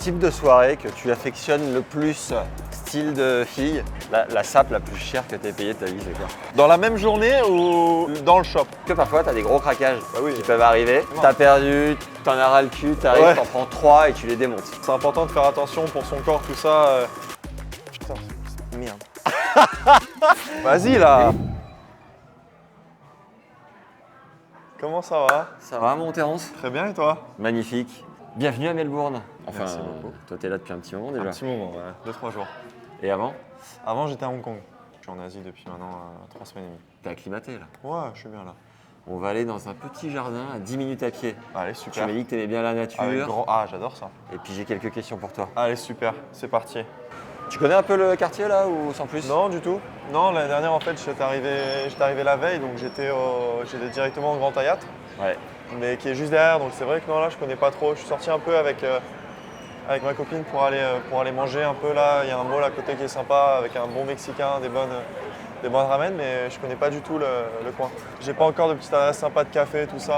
Type de soirée que tu affectionnes le plus, style de fille, la sape la plus chère que tu aies payée de ta vie, c'est quoi? Dans la même journée ou dans le shop? Que parfois tu as des gros craquages oui. qui peuvent arriver, t'as perdu, t'en as ras le cul, t'arrives, Ouais. t'en prends 3 et tu les démontes. C'est important de faire attention pour son corps, tout ça. Putain, merde. Vas-y là. Comment ça va? Ça va mon Terence? Très bien et toi? Magnifique. Bienvenue à Melbourne. Enfin, Merci beaucoup. toi t'es là depuis un petit moment déjà. Un petit moment, ouais. 2-3 jours. Et avant? Avant j'étais à Hong Kong. Je suis en Asie depuis maintenant 3 semaines et demie. T'es acclimaté là. Ouais, je suis bien là. On va aller dans un petit jardin à 10 minutes à pied. Allez, Tu super. m'as dit que t'aimais bien la nature. Avec grand... Ah, j'adore ça. Et puis j'ai quelques questions pour toi. Allez, super, c'est parti. Tu connais un peu le quartier là ou sans plus? Non, du tout. Non, l'année dernière, en fait, j'étais arrivé la veille, donc j'étais directement au Grand Hayat, Ouais. mais qui est juste derrière. Donc c'est vrai que non, là, je connais pas trop. Je suis sorti un peu avec ma copine pour aller manger un peu là. Il y a un mall à côté qui est sympa, avec un bon mexicain, des bonnes ramen, mais je connais pas du tout le coin. J'ai pas encore de petites adresses sympas de café, tout ça.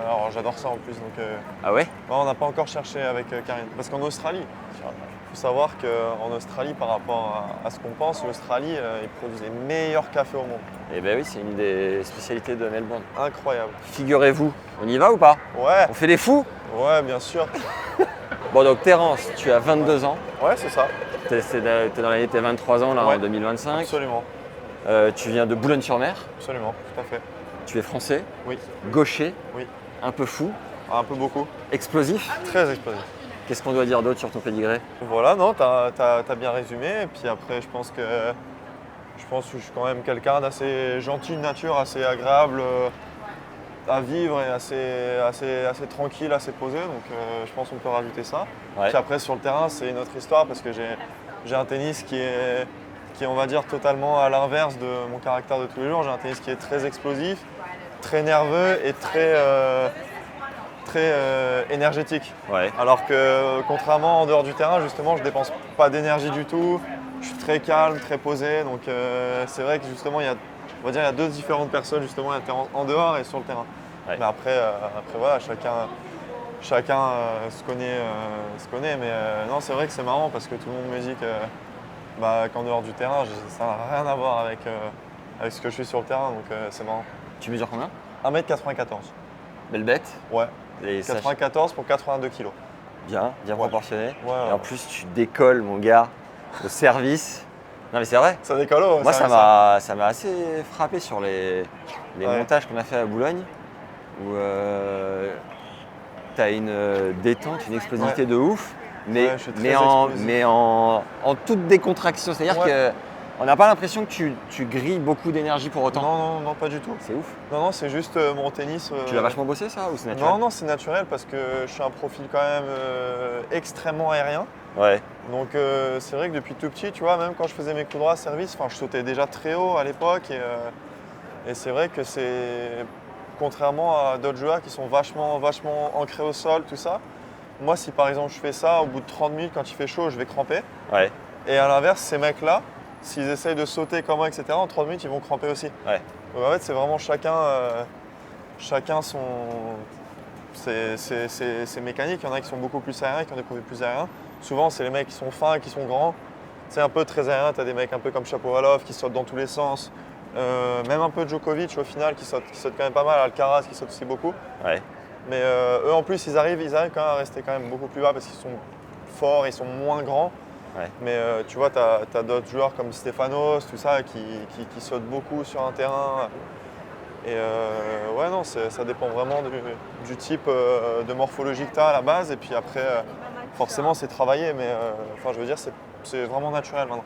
Alors j'adore ça en plus, donc Ah ouais? non, on n'a pas encore cherché avec Karine. Parce qu'en Australie, il faut savoir qu'en Australie, par rapport à ce qu'on pense, l'Australie, ils produisent les meilleurs cafés au monde. Eh ben oui, c'est une des spécialités de Melbourne. Incroyable. Figurez-vous, on y va ou pas? Ouais, On fait des fous? ouais, bien sûr. Bon donc Terence, tu as 22 ans. Ouais, c'est ça. T'es dans l'année de tes 23 ans là Ouais. en 2025. Absolument, Tu viens de Boulogne-sur-Mer. absolument, tout à fait. Tu es français, Oui, gaucher, oui. un peu fou, Un peu beaucoup. explosif. Très explosif. Qu'est-ce qu'on doit dire d'autre sur ton pédigré? Voilà, non, t'as bien résumé. Et puis après, je pense que je suis quand même quelqu'un d'assez gentil de nature, assez agréable à vivre et assez tranquille, assez posé. Donc je pense qu'on peut rajouter ça. Ouais. Puis après, sur le terrain, c'est une autre histoire parce que j'ai un tennis qui est, on va dire, totalement à l'inverse de mon caractère de tous les jours. J'ai un tennis qui est très explosif, très nerveux et très énergétique. Ouais. Alors que contrairement en dehors du terrain, justement, je dépense pas d'énergie du tout. Je suis très calme, très posé. Donc c'est vrai que justement, il y a deux différentes personnes justement, il y a le terrain en dehors et sur le terrain. Ouais. Mais après voilà, chacun se connaît. Mais non, c'est vrai que c'est marrant parce que tout le monde me dit qu'en dehors du terrain, ça n'a rien à voir avec ce que je suis sur le terrain. Donc c'est marrant. Tu mesures combien? 1m94. Belle bête. Ouais. Et ça, 94 pour 82 kg. bien Ouais. proportionné. Ouais, Et ouais. en plus, tu décolles, mon gars, au service. Non, mais c'est vrai. Ça décolle haut. Moi, ça m'a assez frappé sur les Ouais. montages qu'on a fait à Boulogne, où tu as une détente, une explosivité de ouf, mais, Ouais, je suis très explosif. en toute décontraction. C'est-à-dire Ouais. qu'on n'a pas l'impression que tu grilles beaucoup d'énergie pour autant. Non, pas du tout. C'est ouf. Non, c'est juste mon tennis. Tu l'as vachement bossé ça ou c'est naturel? Non, c'est naturel parce que je suis un profil quand même extrêmement aérien. Ouais. Donc c'est vrai que depuis tout petit, tu vois, même quand je faisais mes coups droits à service, je sautais déjà très haut à l'époque et c'est vrai que c'est contrairement à d'autres joueurs qui sont vachement ancrés au sol, tout ça. Moi, si par exemple je fais ça, au bout de 30 minutes, quand il fait chaud, je vais cramper. Ouais. Et à l'inverse, ces mecs-là, s'ils essayent de sauter comme moi, etc., en 30 minutes, ils vont cramper aussi. Ouais. Donc en fait, c'est vraiment chacun son. C'est mécanique. Il y en a qui sont beaucoup plus aériens, qui ont des profils plus aériens. Souvent, c'est les mecs qui sont fins, qui sont grands. C'est un peu très aérien. Tu as des mecs un peu comme Shapovalov qui sautent dans tous les sens. Même un peu Djokovic au final qui saute quand même pas mal. Alcaraz qui saute aussi beaucoup. Ouais. Mais eux en plus, ils arrivent quand même à rester quand même beaucoup plus bas parce qu'ils sont forts, ils sont moins grands. Ouais. Mais tu vois, tu as d'autres joueurs comme Stefanos, tout ça, qui sautent beaucoup sur un terrain. Et ouais, non, ça dépend vraiment du type de morphologie que tu as à la base. Et puis après, forcément, c'est travaillé, mais enfin, je veux dire, c'est vraiment naturel maintenant.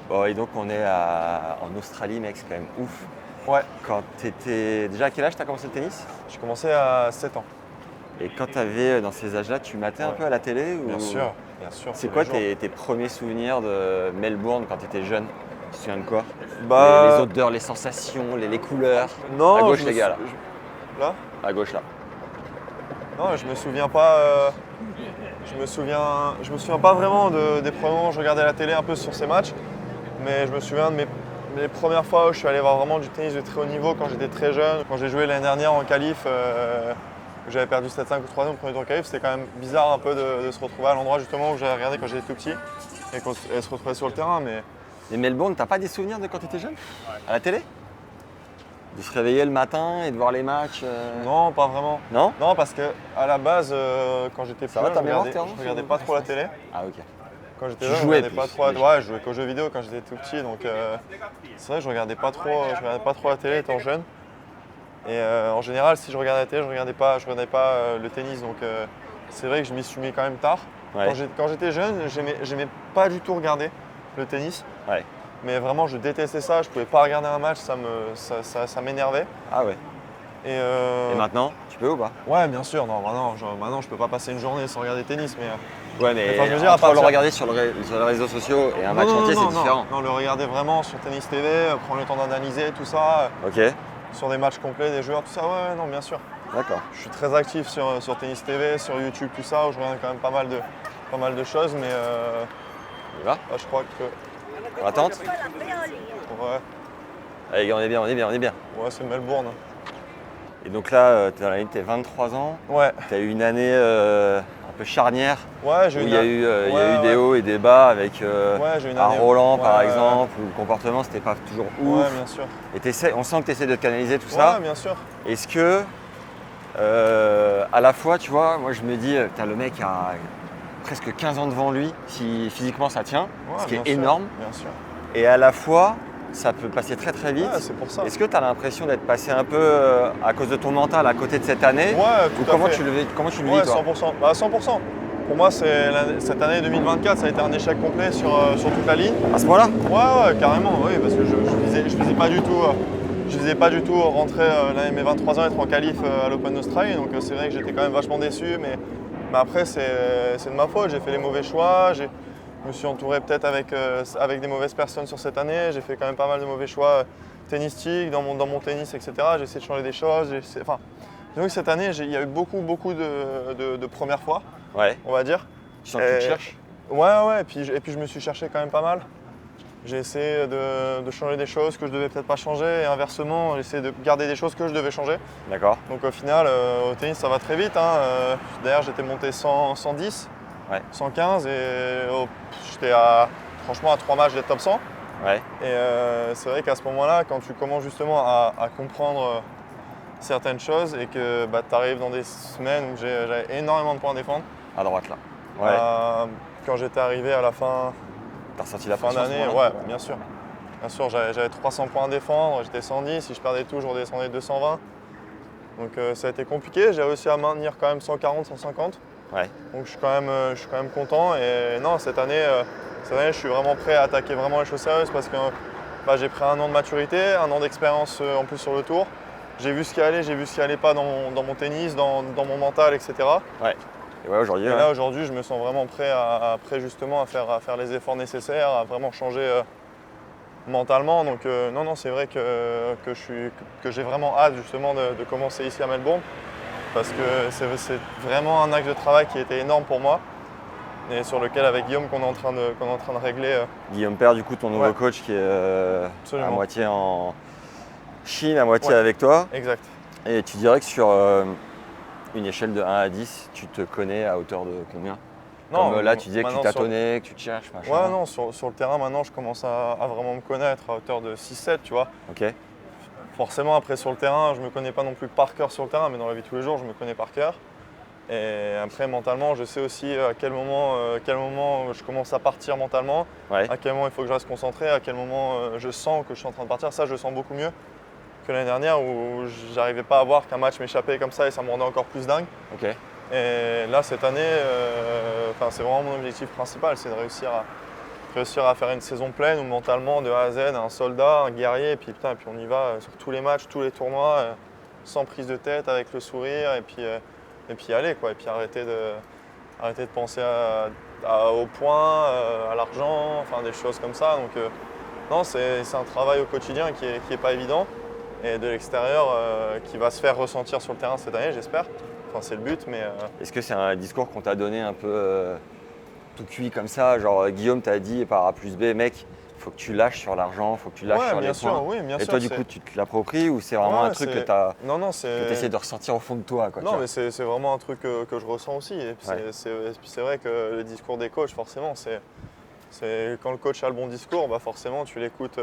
Bon, et donc on est en Australie, mec, c'est quand même ouf. Ouais, Quand t'étais. Déjà, à quel âge t'as commencé le tennis? j'ai commencé à 7 ans. Et quand t'avais dans ces âges-là, tu matais un Ouais. peu à la télé ou... Bien sûr. C'est tous quoi les jours. tes premiers souvenirs de Melbourne quand t'étais jeune? Tu te souviens de quoi? Bah, Les odeurs, les sensations, les couleurs. Non, À gauche, je me les gars, là. Là À gauche, là. Non, je me souviens pas. Je me souviens pas vraiment des premiers moments où je regardais la télé un peu sur ces matchs, mais je me souviens de mes premières fois où je suis allé voir vraiment du tennis de très haut niveau quand j'étais très jeune. Quand j'ai joué l'année dernière en qualif j'avais perdu 7-5 ou 3 au premier tour qualif. C'était quand même bizarre un peu de se retrouver à l'endroit justement où j'avais regardé quand j'étais tout petit et qu'on se retrouvait sur le terrain. Mais Et Melbourne, t'as pas des souvenirs de quand t'étais jeune? À la télé? De se réveiller le matin et de voir les matchs non, pas vraiment. Non? Non, parce que à la base, quand j'étais plus Ça va, jeune, ta je mémoire, regardais, Théo, je regardais sur- pas trop la télé. Ah ok. Quand j'étais Tu jeune, je jouais regardais pas plus, trop. déjà. Ouais, je jouais qu'aux jeux vidéo quand j'étais tout petit, donc c'est vrai que je regardais pas trop la télé étant jeune. Et en général, si je regardais la télé, je regardais pas le tennis, donc c'est vrai que je m'y suis mis quand même tard. Ouais. Quand j'étais jeune, j'aimais pas du tout regarder le tennis, Ouais. mais vraiment je détestais ça. Je pouvais pas regarder un match, ça m'énervait. Ah ouais. Et Et maintenant, tu peux ou pas? ouais, bien sûr. Non, maintenant je peux pas passer une journée sans regarder le tennis, mais Ouais, mais Enfin, je veux dire, à entre le partir- regarder sur les réseaux sociaux et un match entier, c'est différent. Non, le regarder vraiment sur Tennis TV, prendre le temps d'analyser tout ça, Ok, sur des matchs complets, des joueurs, tout ça, ouais, non, bien sûr. d'accord. Je suis très actif sur Tennis TV, sur YouTube, tout ça, où je regarde quand même pas mal de choses, mais On y va? là, je crois que. On attente? Ouais, Allez, on est bien, on est bien, on est bien. ouais, c'est Melbourne. Et donc là, t'es dans l'année, t'es 23 ans. Ouais, T'as eu une année un peu charnière ouais, où j'ai il y a eu, ouais, des hauts et des bas avec Ouais, j'ai une à année. Roland par Ouais, exemple, où le comportement c'était pas toujours ouf. Ouais, bien sûr. Et on sent que tu essaies de canaliser tout Ouais, ça. bien sûr. Est-ce que, à la fois, tu vois, moi je me dis, t'as le mec a presque 15 ans devant lui, si physiquement ça tient, Ouais, ce qui est bien sûr, énorme. Bien sûr. Et à la fois, ça peut passer très très vite. Ouais, c'est pour ça. Est-ce que tu as l'impression d'être passé un peu à cause de ton mental à côté de cette année? Ouais, Ou tout à comment fait. tu le vis Ouais, toi? 100%. Bah, 100%. Pour moi, cette année 2024, ça a été un échec complet sur toute la ligne. À ce point-là? Ouais, carrément, oui, parce que je visais pas du tout. Je visais pas du tout rentrer l'année mes 23 ans, être en qualif à l'Open d'Australie. Donc c'est vrai que j'étais quand même vachement déçu. Mais après, c'est de ma faute. J'ai fait les mauvais choix. Je me suis entouré peut-être avec des mauvaises personnes sur cette année. J'ai fait quand même pas mal de mauvais choix tennistiques dans mon tennis, etc. J'ai essayé de changer des choses. Enfin, disons que cette année, il y a eu beaucoup de premières fois, Ouais. on va dire. Tu sens que tu te cherches? Ouais, et puis je me suis cherché quand même pas mal. J'ai essayé de changer des choses que je devais peut-être pas changer et inversement, j'ai essayé de garder des choses que je devais changer. D'accord. Donc au final, au tennis, ça va très vite. Hein. D'ailleurs, j'étais monté 110, Ouais. 115 et j'étais franchement à 3 matchs d'être top 100. Ouais. Et c'est vrai qu'à ce moment-là, quand tu commences justement à comprendre certaines choses et que tu arrives dans des semaines où j'avais énormément de points à défendre, À droite là. Ouais. quand j'étais arrivé à la fin T'as ressenti la fin pression à ce d'année, moment-là? ouais, bien sûr. Bien sûr, j'avais 300 points à défendre, j'étais 110, si je perdais tout, je redescendais 220. Donc ça a été compliqué, j'ai réussi à maintenir quand même 140, 150. Ouais. Donc je suis quand même content. Et non, cette année, je suis vraiment prêt à attaquer vraiment les choses sérieuses parce que j'ai pris un an de maturité, un an d'expérience en plus sur le tour. J'ai vu ce qui allait, j'ai vu ce qui allait pas dans mon tennis, dans mon mental, etc. Ouais. Et ouais, aujourd'hui. Et ouais. là, aujourd'hui, je me sens vraiment prêt justement à faire les efforts nécessaires, à vraiment changer mentalement. Donc non, c'est vrai que j'ai vraiment hâte justement de commencer ici à Melbourne parce que c'est vraiment un axe de travail qui était énorme pour moi et sur lequel avec Guillaume qu'on est en train de régler. Guillaume Père, du coup, ton nouveau Ouais. coach qui est à Absolument. moitié en Chine, à moitié Ouais. avec toi. Exact. Et tu dirais que sur une échelle de 1 à 10, tu te connais à hauteur de combien? Comme là, tu disais que tu maintenant, tâtonnais, que tu te cherches, machin. Ouais, non, sur le terrain maintenant, je commence à vraiment me connaître à hauteur de 6-7, tu vois. Ok. Forcément, après sur le terrain, je ne me connais pas non plus par cœur sur le terrain, mais dans la vie de tous les jours, je me connais par cœur. Et après, mentalement, je sais aussi à quel moment je commence à partir mentalement, Ouais. à quel moment il faut que je reste concentré, à quel moment je sens que je suis en train de partir. Ça, je le sens beaucoup mieux que l'année dernière où j'arrivais pas à voir qu'un match m'échappait comme ça et ça me rendait encore plus dingue. Ok. Et là, cette année, c'est vraiment mon objectif principal, c'est de réussir à faire une saison pleine où mentalement, de A à Z, un soldat, un guerrier, et puis on y va sur tous les matchs, tous les tournois, sans prise de tête, avec le sourire, et puis aller, quoi. Et puis arrêter de penser aux points, à l'argent, enfin des choses comme ça. Donc non, c'est un travail au quotidien qui est pas évident, et de l'extérieur qui va se faire ressentir sur le terrain cette année, j'espère. Enfin, c'est le but, mais Est-ce que c'est un discours qu'on t'a donné un peu tout cuit comme ça? Genre Guillaume t'a dit par A plus B, mec, faut que tu lâches sur l'argent, faut que tu lâches Ouais, sur les bien sûr, points. oui, bien Et sûr. toi, du coup, tu te l'appropries ou c'est vraiment Ouais, un truc que c'est- tu as, Non, non, que essaies de ressentir au fond de toi, quoi, tu Non, vois. mais c'est vraiment un truc que je ressens aussi. Et puis Ouais. c'est vrai que le discours des coachs, forcément, c'est quand le coach a le bon discours, bah forcément tu l'écoutes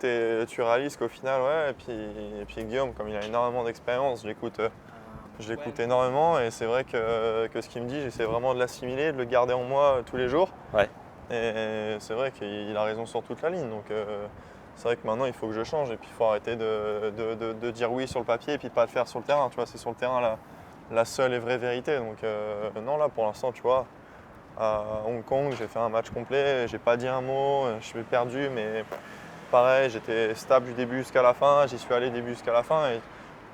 et tu réalises qu'au final, ouais. Et puis Guillaume, comme il a énormément d'expérience, je l'écoute énormément. Et c'est vrai que ce qu'il me dit, j'essaie vraiment de l'assimiler, de le garder en moi tous les jours. Ouais. Et c'est vrai qu'il a raison sur toute la ligne. Donc c'est vrai que maintenant, il faut que je change. Et puis il faut arrêter de dire oui sur le papier et puis pas le faire sur le terrain. Tu vois, c'est sur le terrain la seule et vraie vérité. Donc non, là pour l'instant, tu vois, à Hong Kong, j'ai fait un match complet, j'ai pas dit un mot, je suis perdu, mais pareil, j'étais stable du début jusqu'à la fin, j'y suis allé du début jusqu'à la fin.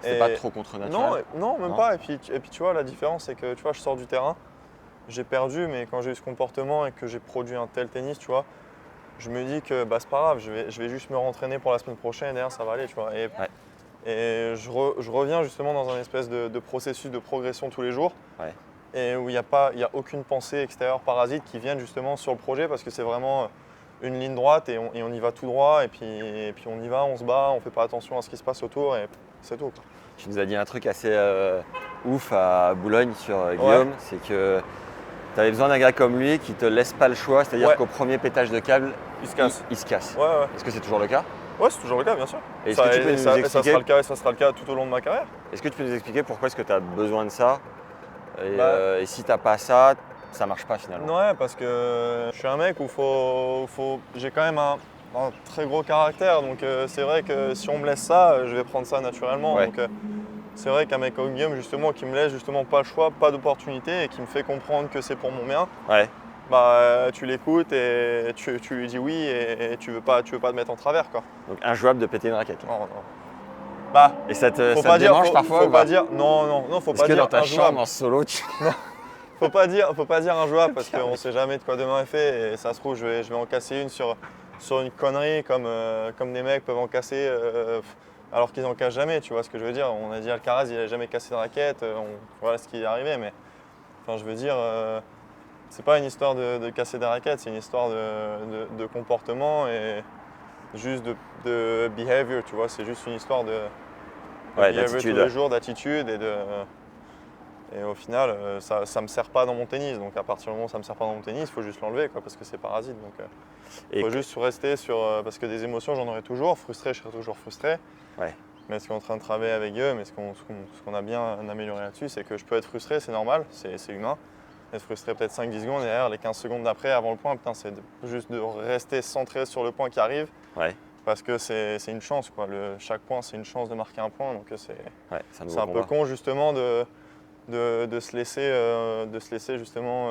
C'était Et- pas trop contre non, naturel. non, même Non. pas. Et puis tu vois, la différence, c'est que tu vois, je sors du terrain, j'ai perdu, mais quand j'ai eu ce comportement et que j'ai produit un tel tennis, tu vois, je me dis que bah, c'est pas grave, je vais juste me rentraîner pour la semaine prochaine et derrière ça va aller, tu vois. Et je reviens justement dans un espèce de processus de progression tous les jours. Ouais. Et où il n'y a aucune pensée extérieure parasite qui vienne justement sur le projet parce que c'est vraiment une ligne droite et on y va tout droit et puis on y va, on se bat, on fait pas attention à ce qui se passe autour et c'est tout, quoi. Tu nous as dit un truc assez ouf à Boulogne sur Ouais. Guillaume, c'est que tu avais besoin d'un gars comme lui qui te laisse pas le choix, c'est-à-dire Ouais. qu'au premier pétage de câble, Il se casse. il se casse. Ouais, ouais. Est-ce que c'est toujours le cas? Ouais, c'est toujours le cas, bien sûr. Et est-ce que tu peux nous ça expliquer- sera le cas et ça sera le cas tout au long de ma carrière. Est-ce que tu peux nous expliquer pourquoi est-ce que tu as besoin de ça et si t'as pas ça, ça marche pas finalement? Ouais, parce que je suis un mec où j'ai quand même un très gros caractère, donc c'est vrai que si on me laisse ça, je vais prendre ça naturellement. Ouais. Donc c'est vrai qu'un mec comme Guillaume, justement, qui me laisse justement pas le choix, pas d'opportunité et qui me fait comprendre que c'est pour mon bien, Ouais. bah tu l'écoutes et tu lui dis oui et tu veux pas te mettre en travers, quoi. Donc injouable de péter une raquette. Non, non. Bah, Et ça te faut pas dire, démange parfois faut ou pas pas? dire, non, faut Est-ce pas que dire dans ta injouable. chambre en solo, tu... Faut pas dire injouable parce qu'on sait jamais de quoi demain est fait et ça se trouve je vais en casser une sur une connerie comme des mecs peuvent en casser alors qu'ils en cassent jamais, tu vois ce que je veux dire. On a dit Alcaraz, il n'a jamais cassé de raquette, voilà ce qui est arrivé, mais enfin je veux dire c'est pas une histoire de casser des raquettes, c'est une histoire de comportement et juste de behavior, tu vois, c'est juste une histoire de behavior tous d'attitude. les jours, d'attitude et au final, ça ne me sert pas dans mon tennis. Donc à partir du moment où ça ne me sert pas dans mon tennis, il faut juste l'enlever parce que c'est parasite. Donc il faut juste rester sur... parce que des émotions, j'en aurai toujours. Frustré, je serai toujours frustré. Ouais. Mais ce qu'on est en train de travailler avec eux, mais ce qu'on a bien amélioré là-dessus, c'est que je peux être frustré, c'est normal, c'est humain. Être frustré peut-être 5-10 secondes et derrière les 15 secondes d'après, avant le point, putain, c'est juste de rester centré sur le point qui arrive. Ouais. Parce que c'est une chance, quoi. Chaque point, c'est une chance de marquer un point. Donc c'est un peu con justement de se laisser justement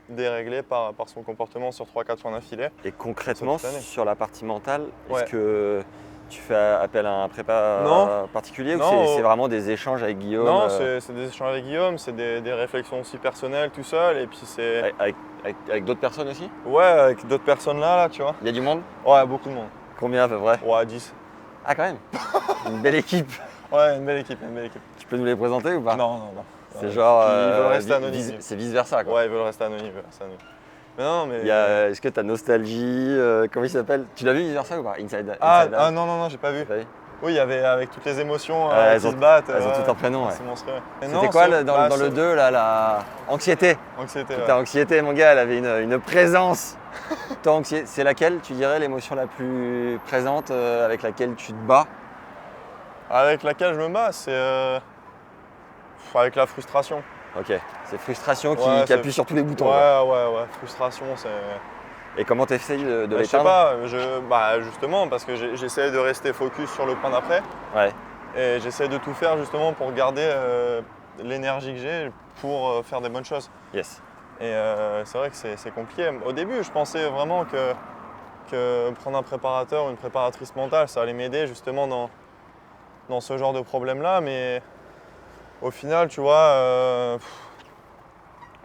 dérégler par son comportement sur 3-4 points d'affilée. Et concrètement, sur la partie mentale, Ouais. est-ce que tu fais appel à un prépa particulier ou Non. c'est vraiment des échanges avec Guillaume? Non, c'est des échanges avec Guillaume, c'est des réflexions aussi personnelles tout seul. Et puis c'est... Avec d'autres personnes aussi? Ouais, avec d'autres personnes là, tu vois. Il y a du monde? Ouais, beaucoup de monde. Combien à peu près? Ouais, 10. Ah quand même. Une belle équipe. Ouais, une belle équipe. Tu peux nous les présenter ou pas? Non. C'est genre... Ils veulent rester anonymes. C'est vice versa quoi. Ouais, ils veulent rester anonymes. Mais non, mais... Est-ce que tu as Nostalgie, comment il s'appelle? Tu l'as vu vice versa ou pas? Inside non, j'ai pas vu. T'as vu? Oui, il y avait avec toutes les émotions elles qui ont- se battent. elles ont tout un prénom, ouais. C'est monstrueux. C'était quoi dans le 2 là, la anxiété? Anxiété, Ta anxiété, mon gars, elle avait une présence. Toi, anxiété, c'est laquelle, tu dirais, l'émotion la plus présente avec laquelle tu te bats? Avec laquelle je me bats, c'est avec la frustration. Ok, c'est frustration Ouais, qui appuie sur tous les boutons. Ouais, frustration, c'est... Et comment tu essayes de Je sais l'éteindre? pas, justement, parce que j'essaie de rester focus sur le point d'après. Ouais, Et j'essaie de tout faire justement pour garder l'énergie que j'ai pour faire des bonnes choses. yes. Et c'est vrai que c'est compliqué. Au début, je pensais vraiment que prendre un préparateur ou une préparatrice mentale, ça allait m'aider justement dans ce genre de problème-là. Mais au final, tu vois,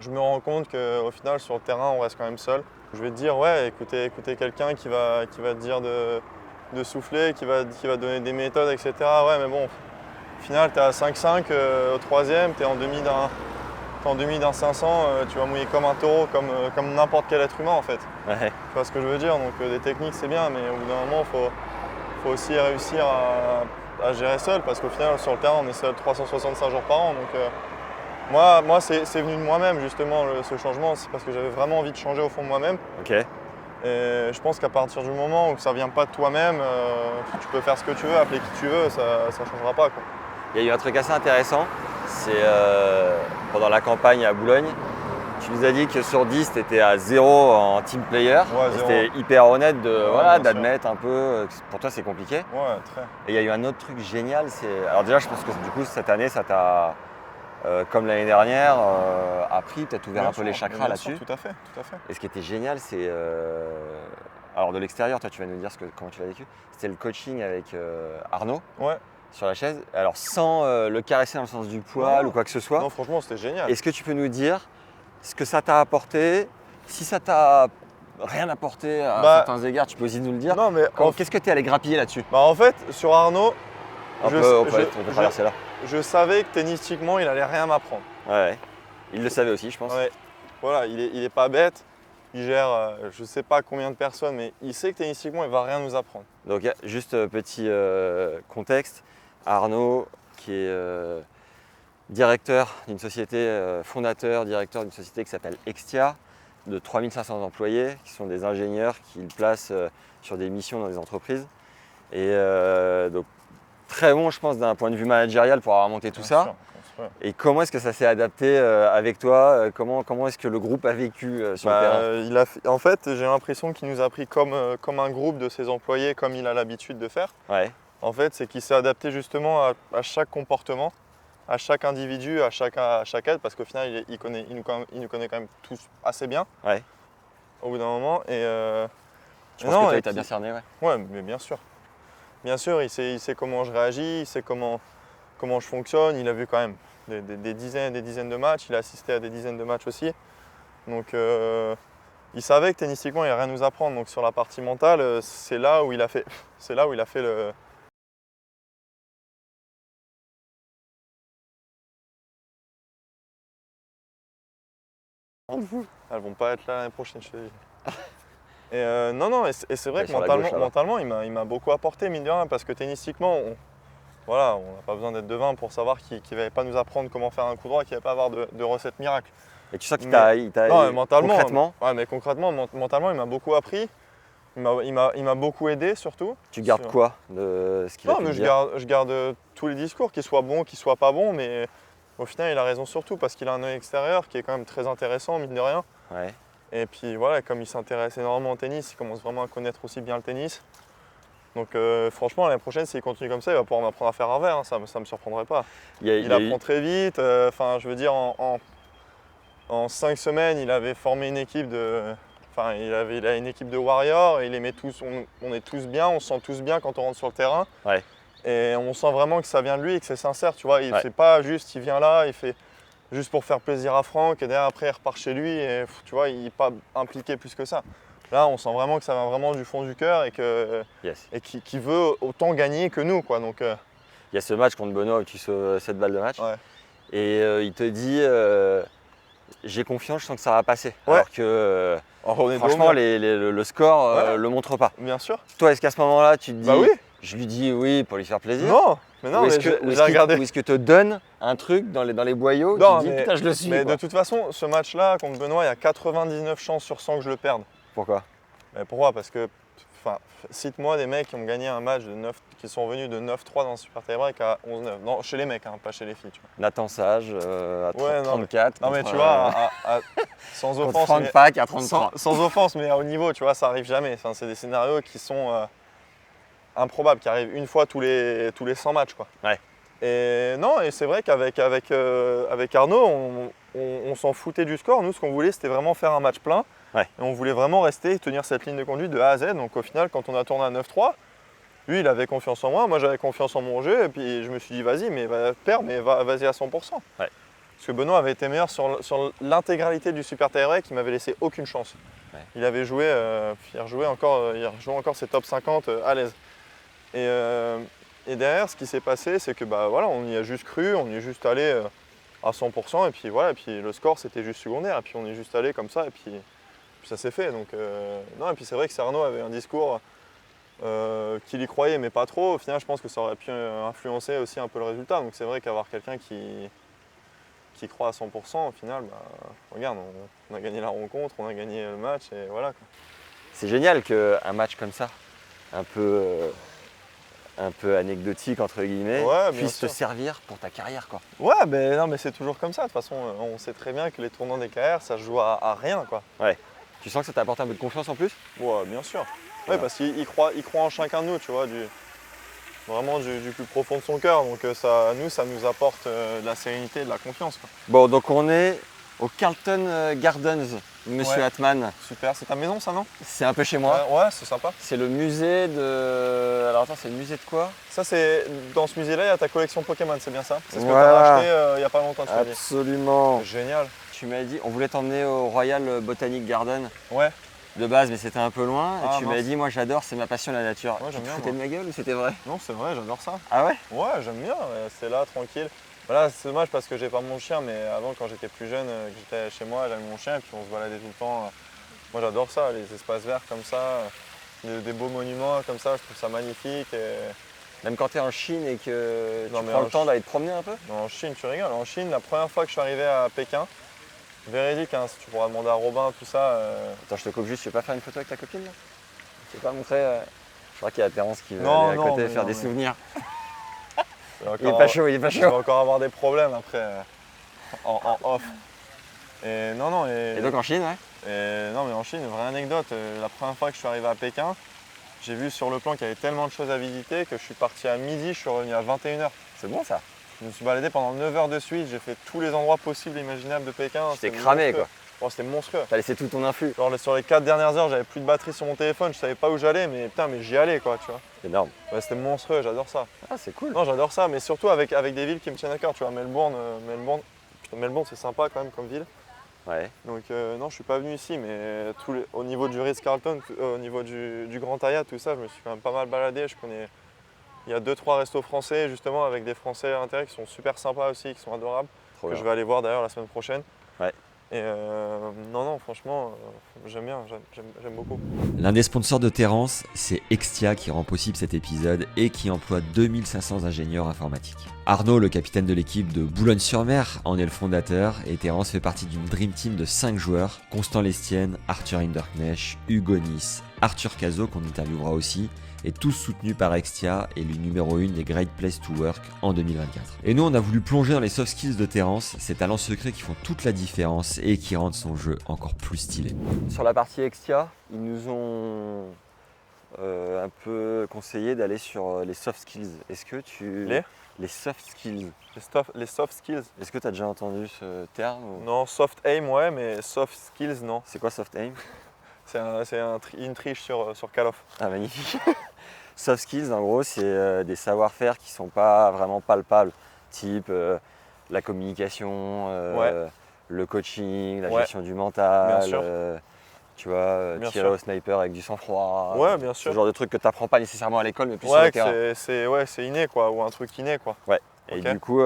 je me rends compte qu'au final, sur le terrain, on reste quand même seul. Je vais te dire, ouais, écoutez quelqu'un qui va te dire de souffler, qui va te donner des méthodes, etc. Ouais, mais bon, au final, tu es à 5-5 au troisième, tu es en demi t'es en demi d'un 500, tu vas mouiller comme un taureau, comme n'importe quel être humain en fait. Ouais. Tu vois ce que je veux dire? Donc des techniques c'est bien, mais au bout d'un moment, faut aussi réussir à gérer seul, parce qu'au final, sur le terrain, on est seul 365 jours par an. Donc moi c'est venu de moi-même justement, ce changement, c'est parce que j'avais vraiment envie de changer au fond de moi-même. Ok. Et je pense qu'à partir du moment où ça ne vient pas de toi-même, tu peux faire ce que tu veux, appeler qui tu veux, ça ne changera pas, quoi. Il y a eu un truc assez intéressant, c'est pendant la campagne à Boulogne, tu nous as dit que sur 10, tu étais à 0 en team player. Ouais, et 0. c'était hyper honnête Ouais, d'admettre un peu que pour toi c'est compliqué. Ouais, très. Et il y a eu un autre truc génial, alors déjà je pense que du coup cette année ça t'a, comme l'année dernière, appris, peut-être ouvert Bien un peu sûr, les chakras bien sûr, là-dessus. tout à fait, tout à fait. Et ce qui était génial, c'est, alors de l'extérieur, toi tu vas nous dire comment tu l'as vécu, c'était le coaching avec Arnaud. Ouais. Sur la chaise, alors sans le caresser dans le sens du poil Non. ou quoi que ce soit. Non, franchement, c'était génial. Est-ce que tu peux nous dire ce que ça t'a apporté? Si ça t'a rien apporté à certains égards, tu peux aussi nous le dire. Non, mais Qu'est-ce que tu es allé grappiller là-dessus? en fait, sur Arnaud, On peut traverser là. je savais que tennistiquement, il allait rien m'apprendre. Ouais. Il le savait aussi, je pense. Ouais. Voilà, il est pas bête. Il gère je sais pas combien de personnes, mais il sait que tennistiquement, il va rien nous apprendre. Donc juste petit contexte. Arnaud, qui est directeur d'une société, fondateur, directeur d'une société qui s'appelle Extia, de 3500 employés, qui sont des ingénieurs qu'il place sur des missions dans des entreprises. Et donc très bon, je pense, d'un point de vue managérial pour avoir monté tout ça. Sûr. Et comment est-ce que ça s'est adapté avec toi? Comment est-ce que le groupe a vécu sur le terrain? En fait, j'ai l'impression qu'il nous a pris comme un groupe de ses employés, comme il a l'habitude de faire. Ouais. En fait, c'est qu'il s'est adapté justement à chaque comportement, à chaque individu, à chaque aide, parce qu'au final, il nous connaît quand même tous assez bien. Ouais. Au bout d'un moment. Je pense que tu as bien cerné, ouais. Ouais, mais bien sûr. Bien sûr, il sait comment je réagis, il sait comment je fonctionne. Il a vu quand même des dizaines et des dizaines de matchs. Il a assisté à des dizaines de matchs aussi. Donc, il savait que tennistiquement, il n'y a rien à nous apprendre. Donc, sur la partie mentale, c'est là où il a fait le. Elles vont pas être là l'année prochaine, je te dis. Non, et c'est vrai que mentalement, il m'a beaucoup apporté, mine de rien, parce que tennistiquement, on n'a pas besoin d'être devin pour savoir qu'il ne va pas nous apprendre comment faire un coup droit, qu'il ne va pas avoir de recette miracle. Et tu sens qu'il t'a mentalement, concrètement? Ouais, mais concrètement, mentalement, il m'a beaucoup appris. Il m'a beaucoup aidé surtout. Tu gardes quoi de ce qu'il a pu dire? Je garde tous les discours, qu'ils soient bons, qu'ils ne soient pas bons, mais au final, il a raison surtout parce qu'il a un œil extérieur qui est quand même très intéressant, mine de rien. Ouais. Et puis voilà, comme il s'intéresse énormément au tennis, il commence vraiment à connaître aussi bien le tennis. Donc franchement, l'année prochaine, s'il continue comme ça, il va pouvoir m'apprendre à faire un verre, hein, ça ne me surprendrait pas. Il apprend très vite, je veux dire, en 5 semaines, il avait formé une équipe il a une équipe de warriors, et il aimait tous, on est tous bien, on se sent tous bien quand on rentre sur le terrain. Ouais. Et on sent vraiment que ça vient de lui et que c'est sincère, tu vois. Il fait pas juste, il vient là, il fait juste pour faire plaisir à Franck, et derrière après il repart chez lui et tu vois, il n'est pas impliqué plus que ça. Là, on sent vraiment que ça vient vraiment du fond du cœur et qu'il veut autant gagner que nous, quoi. Donc, il y a ce match contre Benoît où tu sauves 7 balles de match. Ouais. Et il te dit j'ai confiance, je sens que ça va passer. Ouais. Alors que franchement, le score le montre pas. Bien sûr. Toi, est-ce qu'à ce moment-là, tu te dis oui. Je lui dis oui pour lui faire plaisir? Non, mais Ou est-ce que te donne un truc dans les boyaux? Non, tu te dis putain, je le suis. Mais de toute façon, ce match-là contre Benoît, il y a 99 chances sur 100 que je le perde. Pourquoi? Mais pourquoi? Parce que, cite-moi des mecs qui ont gagné un match qui sont venus de 9-3 dans le Super Tie-Break à 11-9. Non, chez les mecs, hein, pas chez les filles. Tu vois. Nathan Sage à 34. Non, mais tu vois, sans offense. Franck Pack à 33. Sans offense, mais à haut niveau, tu vois, ça arrive jamais. Enfin, c'est des scénarios qui sont improbables, qui arrivent une fois tous les 100 matchs, quoi. Ouais. Et non, et c'est vrai qu'avec Arnaud, on s'en foutait du score. Nous, ce qu'on voulait, c'était vraiment faire un match plein. Ouais. Et on voulait vraiment rester et tenir cette ligne de conduite de A à Z. Donc au final, quand on a tourné à 9-3, lui, il avait confiance en moi j'avais confiance en mon jeu. Et puis je me suis dit, vas-y, mais perds, mais vas-y à 100%. Ouais. Parce que Benoît avait été meilleur sur l'intégralité du Super Tie-Break, il m'avait laissé aucune chance. Ouais. Il avait joué, il rejouait encore ses top 50 à l'aise. Et derrière, ce qui s'est passé, c'est que on y a juste cru, on y est juste allé à 100%. Et puis voilà, et puis le score c'était juste secondaire. Et puis on est juste allé comme ça, et puis ça s'est fait. Donc, non, et puis c'est vrai que Arnaud avait un discours qu'il y croyait, mais pas trop. Au final, je pense que ça aurait pu influencer aussi un peu le résultat. Donc c'est vrai qu'avoir quelqu'un qui croit à 100%, au final, bah, regarde, on a gagné la rencontre, on a gagné le match, et voilà, quoi. C'est génial qu'un match comme ça, un peu anecdotique entre guillemets, Ouais, bien puisse te sûr. servir pour ta carrière, quoi. Ouais, mais non, mais c'est toujours comme ça. De toute façon, on sait très bien que les tournants des carrières, ça se joue à rien, quoi. Ouais. Tu sens que ça t'a apporté un peu de confiance en plus? Ouais, bien sûr. Ouais, Voilà. parce qu'il croit en chacun de nous, tu vois, vraiment du plus profond de son cœur. Donc ça nous apporte de la sérénité, de la confiance, quoi. Bon, donc on est au Carlton Gardens, Monsieur Ouais. Atman. Super, c'est ta maison, ça, non? C'est un peu chez moi. Ouais, c'est sympa. C'est le musée de... Alors attends, c'est le musée de quoi? Ça, c'est dans ce musée-là, il y a ta collection Pokémon, c'est bien ça? C'est ce que tu Voilà. as racheté il n'y a pas longtemps, tu m'as dit. Absolument. Génial. Tu m'as dit, on voulait t'emmener au Royal Botanic Garden Ouais. de base, mais c'était un peu loin. Ah, Et tu m'as mince. dit, moi j'adore, c'est ma passion la nature. Ouais, Tu j'aime te bien, foutais de ma gueule ou c'était vrai? Non, c'est vrai, j'adore ça. Ah ouais? Ouais, j'aime bien, c'est là, tranquille. Voilà, c'est dommage parce que j'ai pas mon chien, mais avant, quand j'étais plus jeune, que j'étais chez moi, j'avais mon chien et puis on se baladait tout le temps. Moi, j'adore ça, les espaces verts comme ça, des beaux monuments comme ça, je trouve ça magnifique. Et... Même quand tu es en Chine et que Non, tu mais prends en le temps Chi- d'aller te promener un peu? En Chine, tu rigoles. En Chine, la première fois que je suis arrivé à Pékin, véridique, hein, si tu pourras demander à Robin, tout ça. Attends, je te coupe juste, tu veux pas faire une photo avec ta copine là? Tu veux pas montrer Je crois qu'il y a Terence qui veut Non, aller à non, côté mais faire non, des mais- souvenirs. je vais Il est encore pas avoir- chaud, il est pas Je vais chaud. encore avoir des problèmes après, en off. Et non, non, Et donc en Chine, ouais? Et non, mais en Chine, une vraie anecdote. La première fois que je suis arrivé à Pékin, j'ai vu sur le plan qu'il y avait tellement de choses à visiter que je suis parti à midi, je suis revenu à 21h. C'est bon ça. Je me suis baladé pendant 9 heures de suite, j'ai fait tous les endroits possibles et imaginables de Pékin. T'es C'était cramé monstrueux. quoi. Oh, c'était monstrueux. T'as laissé tout ton influx. Genre, sur les 4 dernières heures, j'avais plus de batterie sur mon téléphone, je savais pas où j'allais, mais putain, mais j'y allais, quoi, tu vois. Énorme. Ouais, c'était monstrueux, j'adore ça. Ah, c'est cool. Non, j'adore ça, mais surtout avec des villes qui me tiennent à cœur, tu vois. Melbourne, c'est sympa quand même comme ville. Ouais. Donc non, je suis pas venu ici, mais au niveau du Ritz-Carlton, au niveau du Grand Hyatt, tout ça, je me suis quand même pas mal baladé. Il y a 2-3 restos français, justement, avec des Français à l'intérieur qui sont super sympas aussi, qui sont adorables, Trop que bien. je vais aller voir d'ailleurs la semaine prochaine. Ouais. Et non, franchement, j'aime bien, j'aime beaucoup. L'un des sponsors de Terence, c'est Extia qui rend possible cet épisode et qui emploie 2500 ingénieurs informatiques. Arnaud, le capitaine de l'équipe de Boulogne-sur-Mer, en est le fondateur et Terence fait partie d'une dream team de 5 joueurs, Constant Lestienne, Arthur Hinderknecht, Hugo Nice, Arthur Cazot qu'on interviewera aussi, et tous soutenus par Extia et le numéro 1 des Great Place to Work en 2024. Et nous, on a voulu plonger dans les soft skills de Terence, ces talents secrets qui font toute la différence et qui rendent son jeu encore plus stylé. Sur la partie Extia, ils nous ont un peu conseillé d'aller sur les soft skills. Est-ce que tu... Les soft skills. Les soft skills. Est-ce que tu as déjà entendu ce terme ou... Non, soft aim, ouais, mais soft skills, non. C'est quoi soft aim? C'est une triche sur Call of. Ah, magnifique. Soft skills, en gros, c'est des savoir-faire qui ne sont pas vraiment palpables, type la communication, Ouais. le coaching, la Ouais. gestion du mental, Bien sûr. tu vois, Bien tirer sûr. au sniper avec du sang-froid. Ouais, bien Ce sûr. genre de trucs que tu n'apprends pas nécessairement à l'école, mais plus sur Ouais, le terrain. c'est inné, quoi, ou un truc inné, quoi. Et Ok. du coup,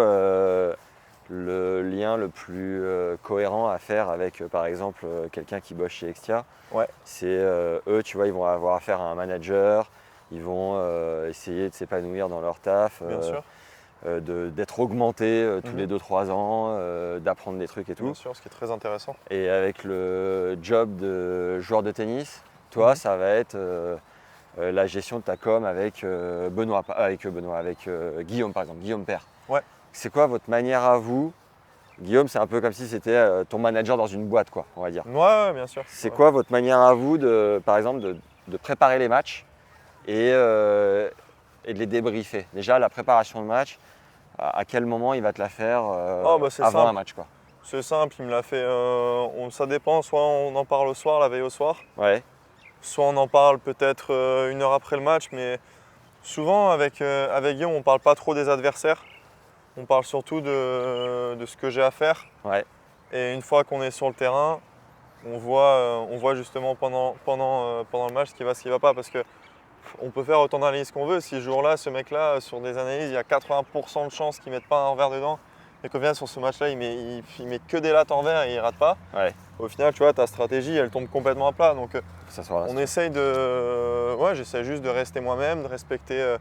le lien le plus cohérent à faire avec, par exemple, quelqu'un qui bosse chez Extia, Ouais. c'est eux, tu vois, ils vont avoir affaire à un manager, ils vont essayer de s'épanouir dans leur taf, Bien sûr. d'être augmentés tous Mhm. les 2-3 ans, d'apprendre des trucs et tout. Bien sûr, ce qui est très intéressant. Et avec le job de joueur de tennis, toi, Mhm. ça va être la gestion de ta com avec Guillaume, par exemple, Guillaume Père. Ouais. C'est quoi votre manière à vous? Guillaume, c'est un peu comme si c'était ton manager dans une boîte, quoi, on va dire. Ouais, bien sûr. C'est Ouais. quoi votre manière à vous, par exemple, de préparer les matchs et de les débriefer? Déjà, la préparation de match, à quel moment il va te la faire Oh, bah, c'est avant simple. un match, quoi? C'est simple, il me l'a fait. Ça dépend, soit on en parle le soir, la veille au soir, Ouais, soit on en parle peut-être 1 heure après le match, mais souvent avec Guillaume, on ne parle pas trop des adversaires. On parle surtout de ce que j'ai à faire. ouais, Et une fois qu'on est sur le terrain, on voit justement pendant le match ce qui va, ce qui ne va pas. Parce que on peut faire autant d'analyses qu'on veut. Si ce jour-là, ce mec-là, sur des analyses, il y a 80% de chances qu'il ne mette pas un revers dedans, et qu'au final sur ce match-là, il met que des lattes en verre et il rate pas. Ouais. Au final, tu vois, ta stratégie, elle tombe complètement à plat. Donc Ça soit là. on essaye j'essaie juste de rester moi-même, de respecter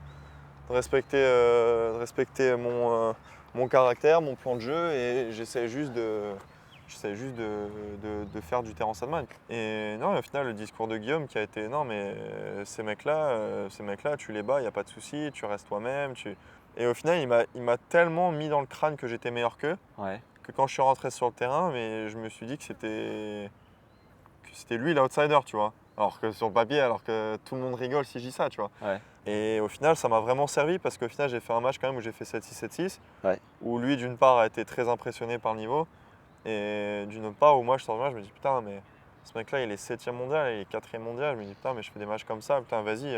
mon caractère, mon plan de jeu, et j'essaie juste de faire du terrain Sandman. Et non, au final, le discours de Guillaume qui a été non, mais ces mecs-là, tu les bats, il n'y a pas de souci, tu restes toi-même. Et au final, il m'a tellement mis dans le crâne que j'étais meilleur qu'eux, Ouais. que quand je suis rentré sur le terrain, mais je me suis dit que c'était lui l'outsider, tu vois. Alors que sur le papier, alors que tout le monde rigole si je dis ça, tu vois. Ouais. Et au final, ça m'a vraiment servi parce qu'au final, j'ai fait un match quand même où j'ai fait 7-6, 7-6. Ouais. Où lui, d'une part, a été très impressionné par le niveau. Et d'une autre part, où moi, je sors de match, je me dis putain, mais ce mec-là, il est 7e mondial, il est 4e mondial. Je me dis putain, mais je fais des matchs comme ça, putain, vas-y,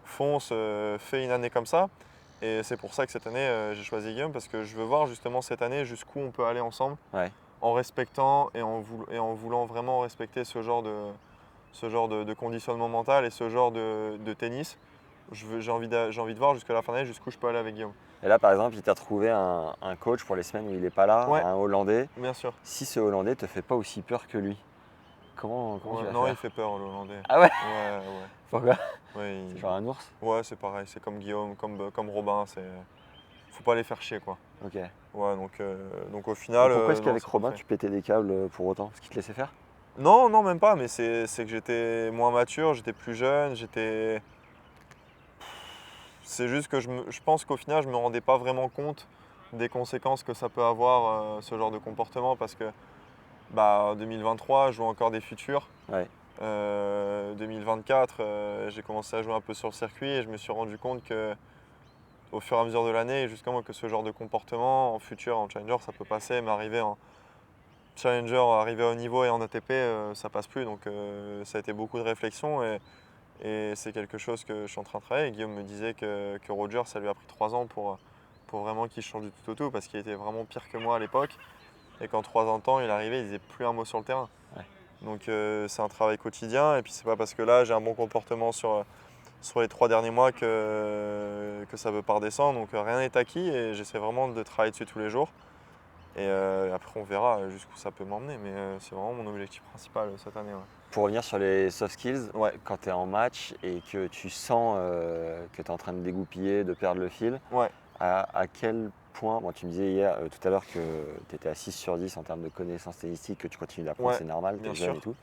fonce, fais une année comme ça. Et c'est pour ça que cette année, j'ai choisi Guillaume parce que je veux voir justement cette année jusqu'où on peut aller ensemble. Ouais. En respectant et en voulant vraiment respecter ce genre de conditionnement mental et ce genre de tennis. J'ai envie de voir jusqu'à la fin d'année jusqu'où je peux aller avec Guillaume. Et là, par exemple, il t'a trouvé un coach pour les semaines où il n'est pas là, Ouais. un Hollandais. Bien sûr. Si ce Hollandais te fait pas aussi peur que lui, comment tu vas Non, faire? il fait peur, le Hollandais. Ah ouais? Ouais. Pourquoi? Ouais, C'est genre un ours? ouais, c'est pareil. C'est comme Guillaume, comme Robin. Faut pas les faire chier, quoi. Ok. Ouais, donc au final. Et pourquoi est-ce non, qu'avec c'est Robin, parfait. tu pétais des câbles pour autant? Parce qu'il te laissait faire? Non, non, même pas. Mais c'est que j'étais moins mature, j'étais plus jeune, C'est juste que je pense qu'au final, je me rendais pas vraiment compte des conséquences que ça peut avoir, ce genre de comportement, parce que en 2023, je joue encore des futurs. Ouais. 2024, j'ai commencé à jouer un peu sur le circuit et je me suis rendu compte que au fur et à mesure de l'année, justement, que ce genre de comportement en futur, en challenger, ça peut passer, mais arriver en challenger, arriver au niveau et en ATP, ça passe plus. Donc ça a été beaucoup de réflexion et c'est quelque chose que je suis en train de travailler. Et Guillaume me disait que Roger, ça lui a pris 3 ans pour vraiment qu'il change du tout au tout, parce qu'il était vraiment pire que moi à l'époque. Et qu'en 3 ans de temps, il arrivait, il disait plus un mot sur le terrain. Ouais. Donc c'est un travail quotidien. Et puis c'est pas parce que là, j'ai un bon comportement sur les 3 derniers mois que ça ne veut pas redescendre. Donc rien n'est acquis et j'essaie vraiment de travailler dessus tous les jours. Et après, on verra jusqu'où ça peut m'emmener. Mais c'est vraiment mon objectif principal cette année. Ouais. Pour revenir sur les soft skills, Ouais. quand tu es en match et que tu sens que tu es en train de dégoupiller, de perdre le fil, Ouais. à quel point, bon, tu me disais hier tout à l'heure que tu étais à 6 sur 10 en termes de connaissances tennistiques, que tu continues d'apprendre, Ouais, c'est normal, tu es bien jeune sûr. et tout.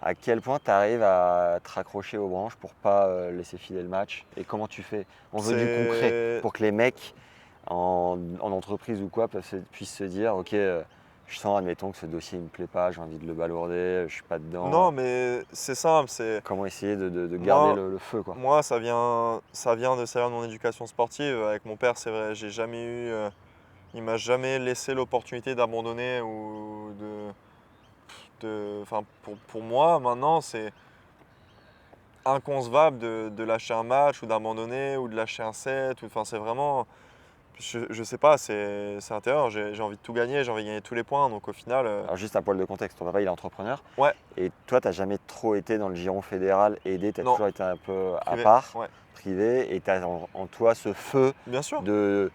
À quel point tu arrives à te raccrocher aux branches pour pas laisser filer le match? Et comment tu fais? On veut du concret pour que les mecs en entreprise ou quoi puissent se dire ok, je sens, admettons que ce dossier ne me plaît pas, j'ai envie de le balourder, je suis pas dedans. Non, mais c'est simple. Comment essayer de garder le feu, quoi. Moi, ça vient de mon éducation sportive. Avec mon père, c'est vrai, il m'a jamais laissé l'opportunité d'abandonner ou enfin, pour moi, maintenant, c'est inconcevable de lâcher un match ou d'abandonner ou de lâcher un set. Enfin, c'est vraiment, je sais pas, c'est intérieur. J'ai envie de tout gagner, j'ai envie de gagner tous les points. Donc au final, Alors juste un poil de contexte, ton papa il est entrepreneur. Ouais. Et toi, tu n'as jamais trop été dans le giron fédéral aidé, tu as Non. toujours été un peu privé. à part, Ouais. privé, et tu as en toi ce feu Bien sûr. de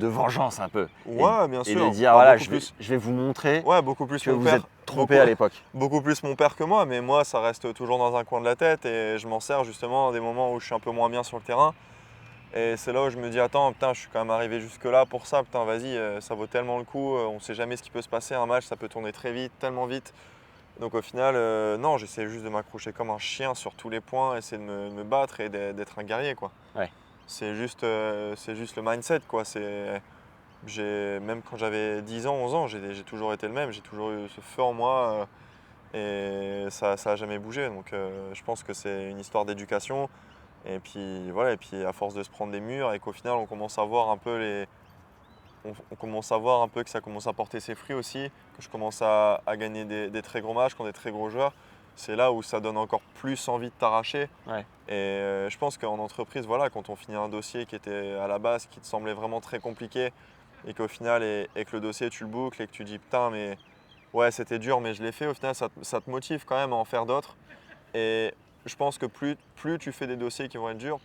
vengeance un peu. Ouais, bien Et sûr. de dire voilà, beaucoup plus. je vais vous montrer Ouais, beaucoup plus que mon vous père. êtes trompé à l'époque. Beaucoup plus mon père que moi, mais moi, ça reste toujours dans un coin de la tête et je m'en sers justement à des moments où je suis un peu moins bien sur le terrain. Et c'est là où je me dis, attends, putain, je suis quand même arrivé jusque-là pour ça, putain, vas-y, ça vaut tellement le coup, on ne sait jamais ce qui peut se passer, un match, ça peut tourner très vite, tellement vite. Donc au final, non, j'essaie juste de m'accrocher comme un chien sur tous les points, essayer de me battre et d'être un guerrier, quoi. Ouais. C'est juste le mindset, quoi. Même quand j'avais 10 ans, 11 ans, j'ai toujours été le même, j'ai toujours eu ce feu en moi et ça n'a jamais bougé. Donc je pense que c'est une histoire d'éducation. Et puis voilà, et puis à force de se prendre des murs et qu'au final on commence à voir un peu on commence à voir un peu que ça commence à porter ses fruits aussi, que je commence à gagner des très gros matchs contre des très gros joueurs. C'est là où ça donne encore plus envie de t'arracher. Ouais. Et je pense qu'en entreprise, voilà, quand on finit un dossier qui était à la base, qui te semblait vraiment très compliqué, et qu'au final, et que le dossier tu le boucles et que tu dis putain, mais ouais, c'était dur, mais je l'ai fait, au final, ça te motive quand même à en faire d'autres. Et je pense que plus tu fais des dossiers qui vont être durs,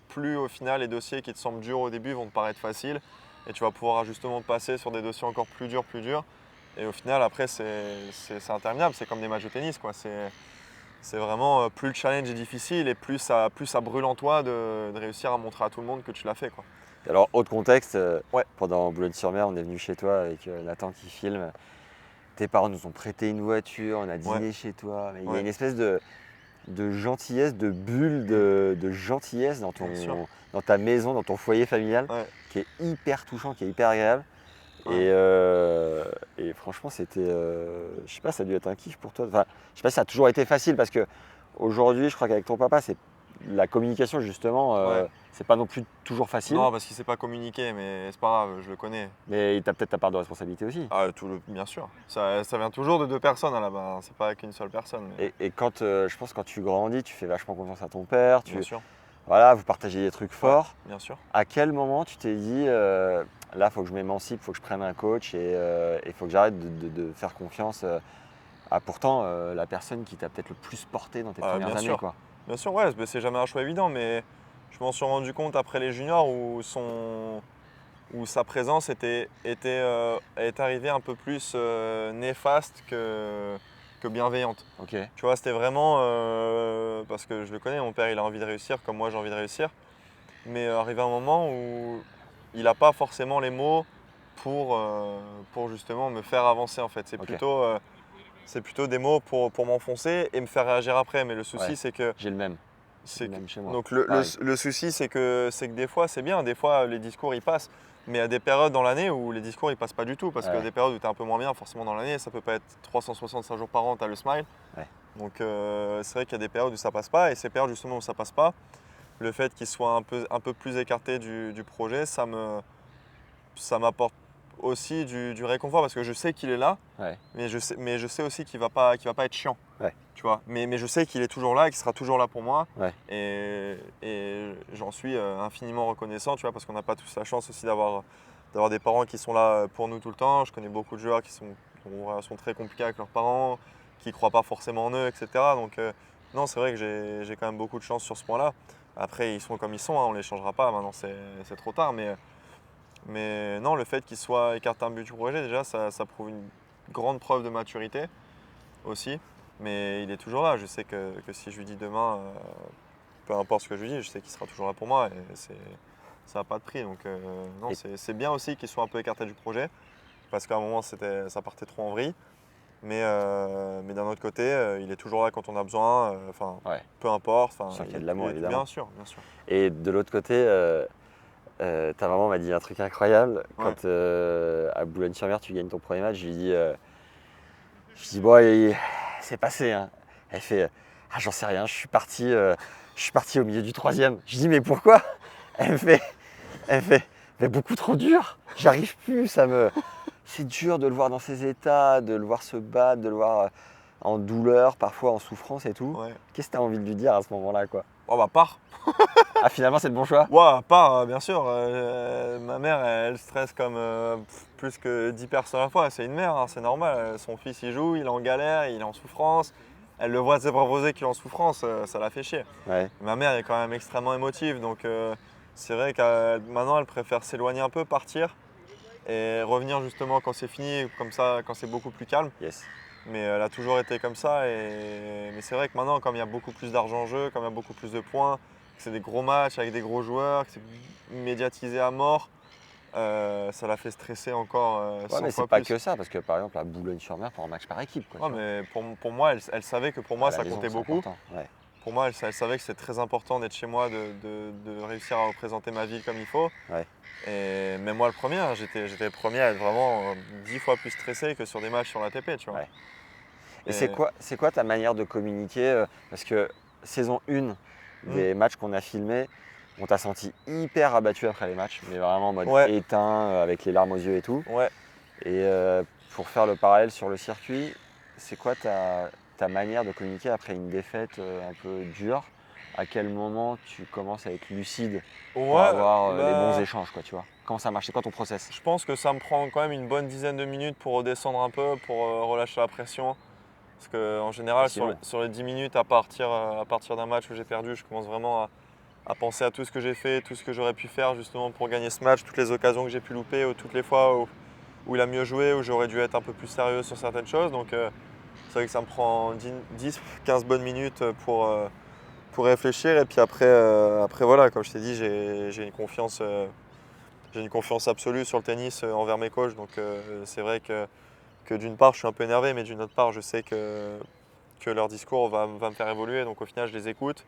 plus au final, les dossiers qui te semblent durs au début vont te paraître faciles. et tu vas pouvoir justement passer sur des dossiers encore plus durs. Et au final, après, c'est interminable. C'est comme des matchs de tennis, quoi. C'est vraiment plus le challenge est difficile et plus ça brûle en toi de réussir à montrer à tout le monde que tu l'as fait, quoi. Alors, autre contexte, Ouais. pendant Boulogne-sur-Mer, on est venu chez toi avec Nathan qui filme. Tes parents nous ont prêté une voiture, on a dîné chez toi. Mais il y a une espèce de gentillesse, de bulle de gentillesse dans ta maison, dans ton foyer familial, qui est hyper touchant, qui est hyper agréable. Et franchement, c'était, je sais pas, ça a dû être un kiff pour toi. Enfin, je sais pas si ça a toujours été facile parce que aujourd'hui, je crois qu'avec ton papa, c'est la communication justement, c'est pas non plus toujours facile. Non, parce qu'il sait pas communiquer, mais c'est pas grave, je le connais. Mais tu as peut-être ta part de responsabilité aussi. Ah, bien sûr. Ça vient toujours de 2 personnes à la base, hein. C'est pas qu'une seule personne. Mais... Et quand, je pense, quand tu grandis, tu fais vachement confiance à ton père. Bien sûr. Voilà, vous partagez des trucs forts. Bien sûr. À quel moment tu t'es dit, là, il faut que je m'émancipe, il faut que je prenne un coach et il faut que j'arrête de faire confiance à pourtant la personne qui t'a peut-être le plus porté dans tes premières années, quoi. Bien sûr, ouais, c'est jamais un choix évident, mais je m'en suis rendu compte après les juniors où sa présence est arrivée un peu plus néfaste que bienveillante. Ok. Tu vois, c'était vraiment parce que je le connais, mon père il a envie de réussir comme moi j'ai envie de réussir, mais arrivé un moment où il n'a pas forcément les mots pour justement me faire avancer en fait. C'est plutôt des mots pour m'enfoncer et me faire réagir après, mais le souci c'est que… J'ai le même. C'est même chez moi. Donc le souci c'est que des fois c'est bien, des fois les discours ils passent, mais il y a des périodes dans l'année où les discours ils passent pas du tout, parce que des périodes où tu es un peu moins bien forcément dans l'année, ça peut pas être 365 jours par an, tu as le smile. Donc c'est vrai qu'il y a des périodes où ça passe pas, et ces périodes justement où ça passe pas, le fait qu'il soit un peu plus écarté du projet, ça m'apporte aussi du réconfort, parce que je sais qu'il est là, mais je sais aussi qu'il va pas être chiant. Tu vois, mais je sais qu'il est toujours là et qu'il sera toujours là pour moi. Et j'en suis infiniment reconnaissant, tu vois, parce qu'on n'a pas tous la chance aussi d'avoir des parents qui sont là pour nous tout le temps. Je connais beaucoup de joueurs qui sont très compliqués avec leurs parents, qui ne croient pas forcément en eux, etc. Donc non, c'est vrai que j'ai quand même beaucoup de chance sur ce point-là. Après, ils sont comme ils sont, hein, on ne les changera pas, maintenant c'est trop tard. Mais non, le fait qu'il soit écarté un but du projet, déjà, ça prouve une grande preuve de maturité aussi. Mais il est toujours là. Je sais que si je lui dis demain, peu importe ce que je lui dis, je sais qu'il sera toujours là pour moi. Et ça n'a pas de prix. Donc non, c'est bien aussi qu'il soit un peu écarté du projet, parce qu'à un moment, ça partait trop en vrille. Mais d'un autre côté, il est toujours là quand on a besoin. Peu importe. Il y a de l'amour, évidemment. Bien sûr. Et de l'autre côté, ta maman m'a dit un truc incroyable. Quand à Boulogne-sur-Mer, tu gagnes ton premier match, je lui dis bon, c'est passé, hein. Elle fait j'en sais rien, je suis parti au milieu du 3e. Je dis mais pourquoi? Elle me fait mais beaucoup trop dur, j'arrive plus, c'est dur de le voir dans ses états, de le voir se battre, de le voir en douleur, parfois en souffrance et tout. Qu'est-ce que tu as envie de lui dire à ce moment-là, quoi? Oh bah pars. Ah, finalement c'est le bon choix? Ouais, pars, bien sûr. Ma mère, elle stresse comme plus que 10 personnes à la fois. C'est une mère, hein, c'est normal. Son fils il joue, il est en galère, il est en souffrance. Elle le voit de ses propres yeux qu'il est en souffrance, ça la fait chier. Ma mère est quand même extrêmement émotive, donc c'est vrai que maintenant elle préfère s'éloigner un peu, partir et revenir justement quand c'est fini, comme ça, quand c'est beaucoup plus calme. Mais elle a toujours été comme ça. Mais c'est vrai que maintenant, comme il y a beaucoup plus d'argent en jeu, comme il y a beaucoup plus de points, que c'est des gros matchs avec des gros joueurs, que c'est médiatisé à mort, ça l'a fait stresser encore 100 mais c'est fois pas plus. que ça, parce que par exemple à Boulogne-sur-Mer, pour un match par équipe. Quoi, mais pour moi, elle savait que pour moi ça comptait beaucoup. Pour moi, elle savait que c'était très important d'être chez moi, de réussir à représenter ma ville comme il faut. Et même moi le premier, hein, j'étais le premier à être vraiment 10 fois plus stressé que sur des matchs sur l'ATP, tu vois. Et c'est quoi ta manière de communiquer? Parce que saison 1 des matchs qu'on a filmés, on t'a senti hyper abattu après les matchs, mais vraiment en mode éteint, avec les larmes aux yeux et tout. Et pour faire le parallèle sur le circuit, c'est quoi ta manière de communiquer après une défaite un peu dure? À quel moment tu commences à être lucide pour avoir les bons échanges, quoi, tu vois? Comment ça marche? C'est quoi ton process? Je pense que ça me prend quand même une bonne dizaine de minutes pour redescendre un peu, pour relâcher la pression. Parce qu'en général, sur les 10 minutes à partir d'un match où j'ai perdu, je commence vraiment à penser à tout ce que j'ai fait, tout ce que j'aurais pu faire justement pour gagner ce match, toutes les occasions que j'ai pu louper, ou toutes les fois où il a mieux joué, où j'aurais dû être un peu plus sérieux sur certaines choses. Donc c'est vrai que ça me prend 10-15 bonnes minutes pour réfléchir. Et puis après voilà, comme je t'ai dit, j'ai une confiance absolue sur le tennis envers mes coachs. Donc c'est vrai que d'une part, je suis un peu énervé, mais d'une autre part, je sais que leur discours va me faire évoluer. Donc au final, je les écoute.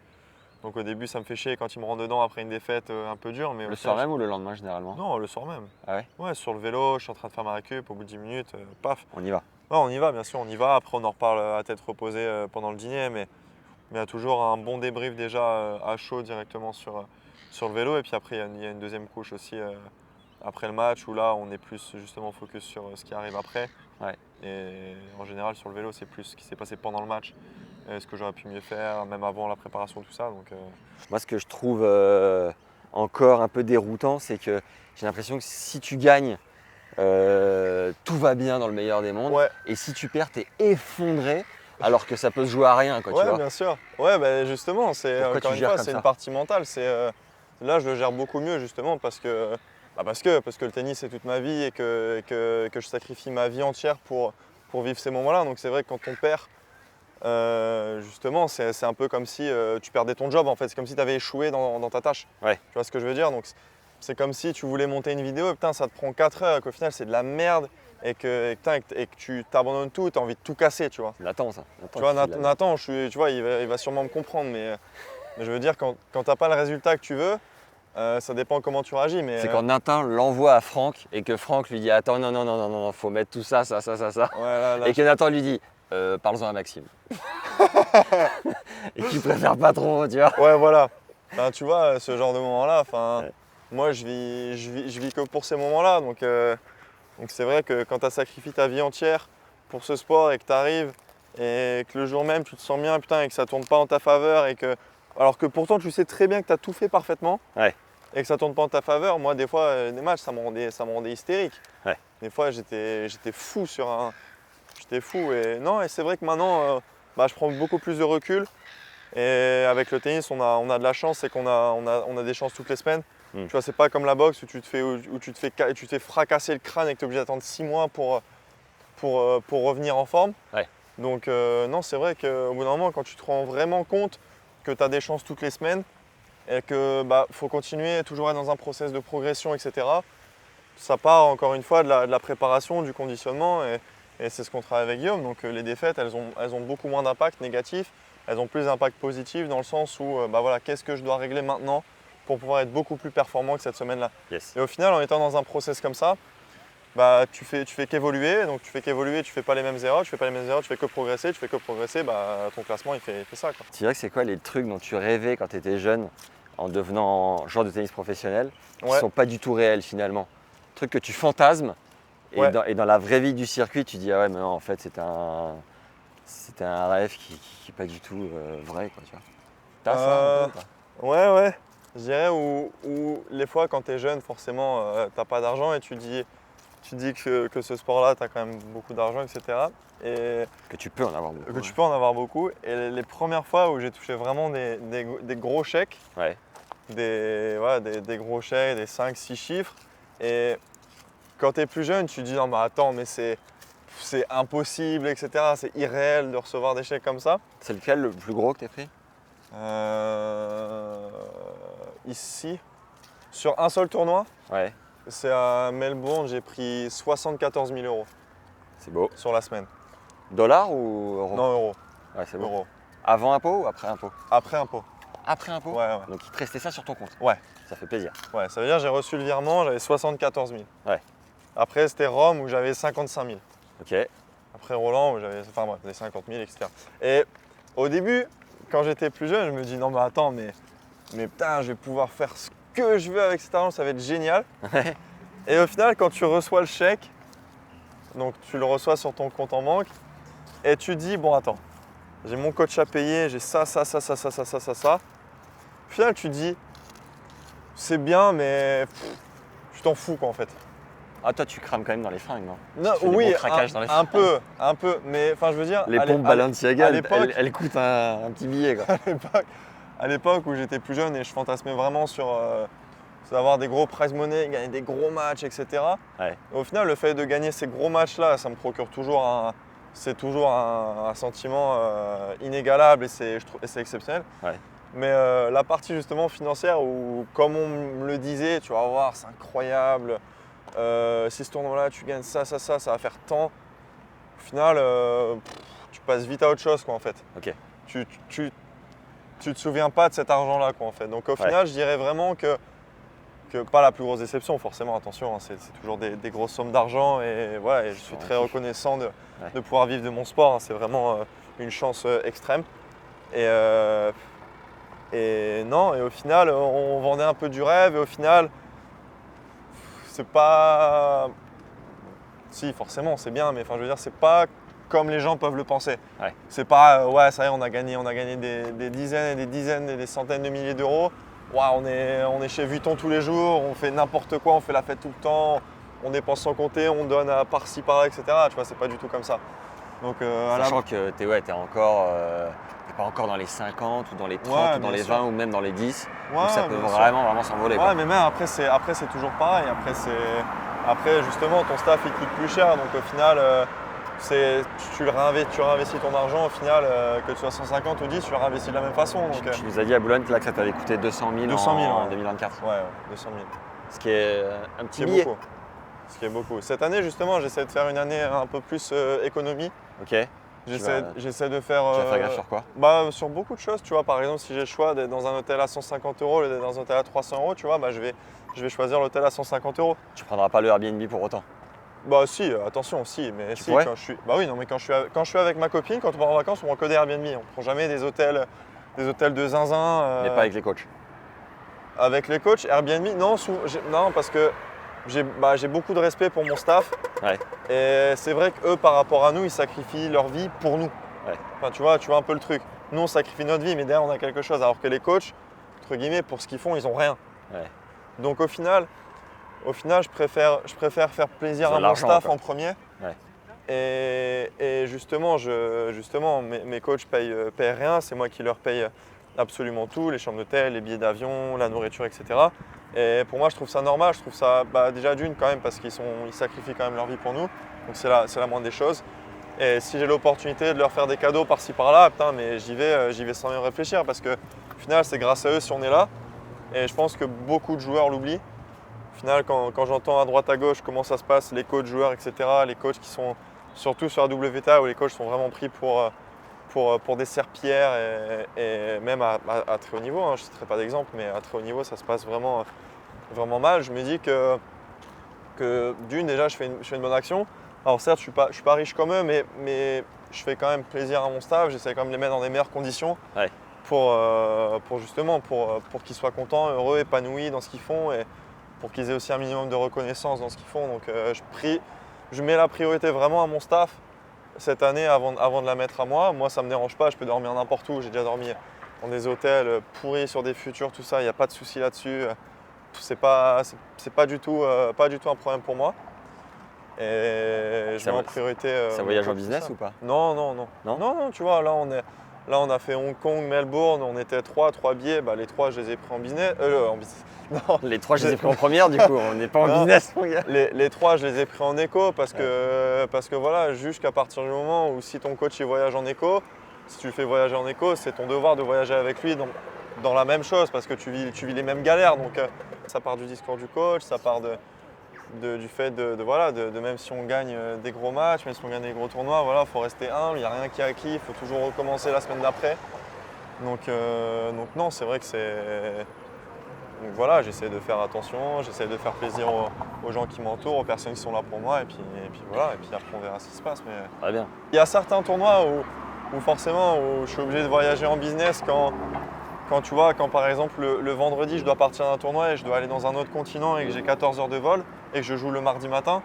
Donc au début, ça me fait chier quand ils me rentrent dedans après une défaite un peu dure. Mais Le soir même ou le lendemain généralement? Non, le soir même. Ah ouais? Ouais, sur le vélo, je suis en train de faire ma récup, au bout de 10 minutes, paf. On y va. Ouais, on y va, bien sûr, on y va. Après, on en reparle à tête reposée pendant le dîner. Mais il y a toujours un bon débrief déjà à chaud directement sur le vélo. Et puis après, il y a une deuxième couche aussi après le match où là, on est plus justement focus sur ce qui arrive après. Ouais. Et en général, sur le vélo, c'est plus ce qui s'est passé pendant le match. Ce que j'aurais pu mieux faire, même avant la préparation, tout ça. Donc, Moi, ce que je trouve encore un peu déroutant, c'est que j'ai l'impression que si tu gagnes, tout va bien dans le meilleur des mondes. ouais, Et si tu perds, t'es effondré, alors que ça peut se jouer à rien, quoi, tu ouais, vois. bien sûr. Ouais, bah, justement, c'est Pourquoi encore tu une gères fois, comme c'est ça? une partie mentale. Là, je le gère beaucoup mieux justement parce que le tennis c'est toute ma vie et que je sacrifie ma vie entière pour vivre ces moments-là. Donc c'est vrai que quand on perd, justement, c'est un peu comme si tu perdais ton job en fait. C'est comme si tu avais échoué dans ta tâche. Ouais. Tu vois ce que je veux dire? Donc c'est comme si tu voulais monter une vidéo et putain, ça te prend 4 heures et qu'au final c'est de la merde et que tu t'abandonnes tout, tu as envie de tout casser, tu vois. Nathan, ça. Tu vois, Nathan, tu vois, il va sûrement me comprendre, mais je veux dire, quand tu n'as pas le résultat que tu veux, ça dépend comment tu réagis. Mais, C'est quand Nathan l'envoie à Franck et que Franck lui dit attends, non, faut mettre tout ça. ouais, là, Et que Nathan lui dit parle-en à Maxime. Et qu'il préfère pas trop, tu vois. ouais, voilà. Enfin, tu vois, ce genre de moment-là, Ouais. moi, je vis que pour ces moments-là. Donc c'est vrai que quand tu as sacrifié ta vie entière pour ce sport et que tu arrives et que le jour même, tu te sens bien, putain, et que ça tourne pas en ta faveur, alors que pourtant, tu sais très bien que tu as tout fait parfaitement. Ouais. Et que ça tourne pas en ta faveur, moi des fois des matchs ça me rendait hystérique. Ouais. Des fois j'étais fou J'étais fou et non, et c'est vrai que maintenant je prends beaucoup plus de recul et avec le tennis on a de la chance, c'est qu'on a des chances toutes les semaines. Tu vois, c'est pas comme la boxe où tu te fais fracasser le crâne et que tu es obligé d'attendre 6 mois pour revenir en forme. Ouais. Donc non, c'est vrai qu'au bout d'un moment quand tu te rends vraiment compte que tu as des chances toutes les semaines et que faut continuer, toujours être dans un process de progression, etc. Ça part encore une fois de la préparation, du conditionnement et c'est ce qu'on travaille avec Guillaume. Donc les défaites, elles ont beaucoup moins d'impact négatif, elles ont plus d'impact positif dans le sens où voilà, qu'est-ce que je dois régler maintenant pour pouvoir être beaucoup plus performant que cette semaine-là. Yes. Et au final, en étant dans un process comme ça, tu fais qu'évoluer, donc tu fais pas les mêmes erreurs, tu fais que progresser, ton classement il fait ça, quoi. Tu dirais que c'est quoi les trucs dont tu rêvais quand tu étais jeune en devenant joueur de tennis professionnel qui ne Ouais. sont pas du tout réels finalement? Trucs que tu fantasmes et, Ouais. dans la vraie vie du circuit, tu dis ah ouais, mais non, en fait c'était un rêve qui n'est pas du tout vrai, quoi, tu vois. T'as ça un peu, quoi? Ouais, je dirais où les fois quand tu es jeune, forcément, t'as pas d'argent et tu dis que ce sport-là, tu as quand même beaucoup d'argent, etc. Et Que tu peux en avoir beaucoup. que tu peux en avoir beaucoup. Et les premières fois où j'ai touché vraiment des gros chèques, Ouais. des gros chèques, des 5-6 chiffres. Et quand tu es plus jeune, tu te dis non, mais attends, mais c'est impossible, etc. C'est irréel de recevoir des chèques comme ça. C'est lequel le plus gros que tu as pris? Ici, sur un seul tournoi, Ouais, c'est à Melbourne, j'ai pris 74 000 € c'est beau. sur la semaine. Dollars ou euros? Non, euros. Ouais, c'est beau. Euros. Avant impôt ou après impôt? Après impôt. Après impôt? Ouais. Donc ils te restaient ça sur ton compte? Ouais. Ça fait plaisir. Ouais, ça veut dire que j'ai reçu le virement, j'avais 74 000. Ouais. Après, c'était Rome où j'avais 55 000. Ok. Après Roland où j'avais les 50 000, etc. Et au début, quand j'étais plus jeune, je me dis non, mais attends, mais putain, je vais pouvoir faire ce que je veux avec cet argent, ça va être génial. Ouais. Et au final, quand tu reçois le chèque, donc tu le reçois sur ton compte en banque, et tu dis, bon attends, j'ai mon coach à payer, j'ai ça. Au final, tu dis, c'est bien, mais tu t'en fous quoi en fait. Ah, toi tu crames quand même dans les fringues, non? Non, Tu fais des oui, bons craquages dans les un peu, mais enfin je veux dire, Les à pompes Balenciaga, à l'époque- elles coûtent un petit billet, quoi. à l'époque, à l'époque où j'étais plus jeune et je fantasmais vraiment sur avoir des gros prize money, gagner des gros matchs, etc. Ouais. Au final, le fait de gagner ces gros matchs-là, ça me procure toujours c'est toujours un sentiment inégalable et c'est exceptionnel. Ouais. Mais la partie justement financière où, comme on me le disait, tu vas voir, c'est incroyable, si ce tournoi-là, tu gagnes ça va faire tant. Au final, tu passes vite à autre chose, quoi, en fait. Ok. Tu te souviens pas de cet argent-là, quoi, en fait. Donc au final, je dirais vraiment que pas la plus grosse déception, forcément, attention, hein, c'est toujours des grosses sommes d'argent et voilà, et je suis très reconnaissant de pouvoir vivre de mon sport, hein, c'est vraiment une chance extrême. Et non, et au final, on vendait un peu du rêve et au final, c'est pas... Si, forcément, c'est bien, mais enfin, je veux dire, c'est pas comme les gens peuvent le penser. Ouais. C'est pas, ouais, ça y est, on a gagné des dizaines et des dizaines et des centaines de milliers d'euros. Ouais, on est chez Vuitton tous les jours, on fait n'importe quoi, on fait la fête tout le temps, on dépense sans compter, on donne à par-ci, par-là, etc. Tu vois, c'est pas du tout comme ça. Donc, Sachant que t'es encore, t'es pas encore dans les 50 ou dans les 30 ou dans les 20 ou même dans les 10. Ouais, donc ça peut vraiment s'envoler. Ouais, mais même après, c'est toujours pareil. Après, justement, ton staff, il coûte plus cher. Donc, au final, tu réinvestis ton argent. Au final, que tu sois 150 ou 10, tu le réinvestis de la même façon. Donc, Tu nous as dit à Boulogne là, que ça t'avait coûté 200 000, en 2024. Ouais, 200 000. Ce qui est un petit billet. Beaucoup. Ce qui est beaucoup. Cette année, justement, j'essaie de faire une année un peu plus économie. Ok. J'essaie de faire. Tu vas faire gaffe sur quoi? Sur beaucoup de choses. Tu vois, par exemple, si j'ai le choix d'être dans un hôtel à 150 € ou d'être dans un hôtel à 300 €, tu vois, je vais choisir l'hôtel à 150 €. Tu prendras pas le Airbnb pour autant? Bah si, attention, si, mais Tu si, pourrais? quand je suis. Bah oui, non, mais quand je suis avec ma copine, quand on part en vacances, on prend que des Airbnb. On prend jamais des hôtels de zinzin. Mais pas avec les coachs. Avec les coachs, Airbnb, non, non, parce que j'ai beaucoup de respect pour mon staff. Ouais. Et c'est vrai qu'eux, par rapport à nous, ils sacrifient leur vie pour nous. Ouais. Enfin, tu vois un peu le truc. Nous, on sacrifie notre vie, mais derrière, on a quelque chose. Alors que les coachs, entre guillemets, pour ce qu'ils font, ils n'ont rien. Ouais. Donc au final, je préfère faire plaisir à mon staff en premier. Ouais. Et justement, mes coachs payent rien. C'est moi qui leur paye absolument tout, les chambres d'hôtel, les billets d'avion, la nourriture, etc. Et pour moi, je trouve ça normal. Je trouve ça déjà d'une quand même parce qu'ils sacrifient quand même leur vie pour nous. Donc c'est la moindre des choses. Et si j'ai l'opportunité de leur faire des cadeaux par-ci par-là, putain, mais j'y vais sans même réfléchir parce que au final, c'est grâce à eux si on est là. Et je pense que beaucoup de joueurs l'oublient. Au final, quand j'entends à droite à gauche comment ça se passe, les coachs, joueurs, etc., les coachs qui sont surtout sur la WTA où les coachs sont vraiment pris pour des serpillères et même à très haut niveau, hein, je ne citerai pas d'exemple, mais à très haut niveau, ça se passe vraiment, vraiment mal. Je me dis que d'une, déjà, je fais une bonne action. Alors certes, je ne suis pas riche comme eux, mais je fais quand même plaisir à mon staff, j'essaie quand même de les mettre dans des meilleures conditions. Ouais. Pour qu'ils soient contents, heureux, épanouis dans ce qu'ils font et pour qu'ils aient aussi un minimum de reconnaissance dans ce qu'ils font. Donc je mets la priorité vraiment à mon staff cette année avant de la mettre à moi. Moi, ça ne me dérange pas, je peux dormir n'importe où. J'ai déjà dormi dans des hôtels pourris sur des futurs, tout ça, il n'y a pas de souci là-dessus. C'est pas du tout un problème pour moi. Et je mets en priorité. Ça voyage en business ou pas? Non, tu vois, là on a fait Hong Kong, Melbourne, on était trois billets, les trois je les ai pris en business. Non. Les trois je les ai pris en première du coup, on n'est pas en business mon gars. Les trois je les ai pris en éco parce que voilà, jusqu'à partir du moment où si ton coach il voyage en éco, si tu le fais voyager en éco, c'est ton devoir de voyager avec lui dans la même chose parce que tu vis les mêmes galères. Donc ça part du discours du coach, ça part du fait de même si on gagne des gros matchs, même si on gagne des gros tournois, voilà, faut rester humble, il n'y a rien qui est acquis, il faut toujours recommencer la semaine d'après. Donc non, c'est vrai que Donc voilà, j'essaie de faire attention, j'essaie de faire plaisir aux gens qui m'entourent, aux personnes qui sont là pour moi, et puis voilà, et puis après on verra ce qui se passe. Mais très bien. Il y a certains tournois où forcément où je suis obligé de voyager en business quand tu vois, quand par exemple le vendredi je dois partir d'un tournoi et je dois aller dans un autre continent et que j'ai 14 heures de vol et que je joue le mardi matin,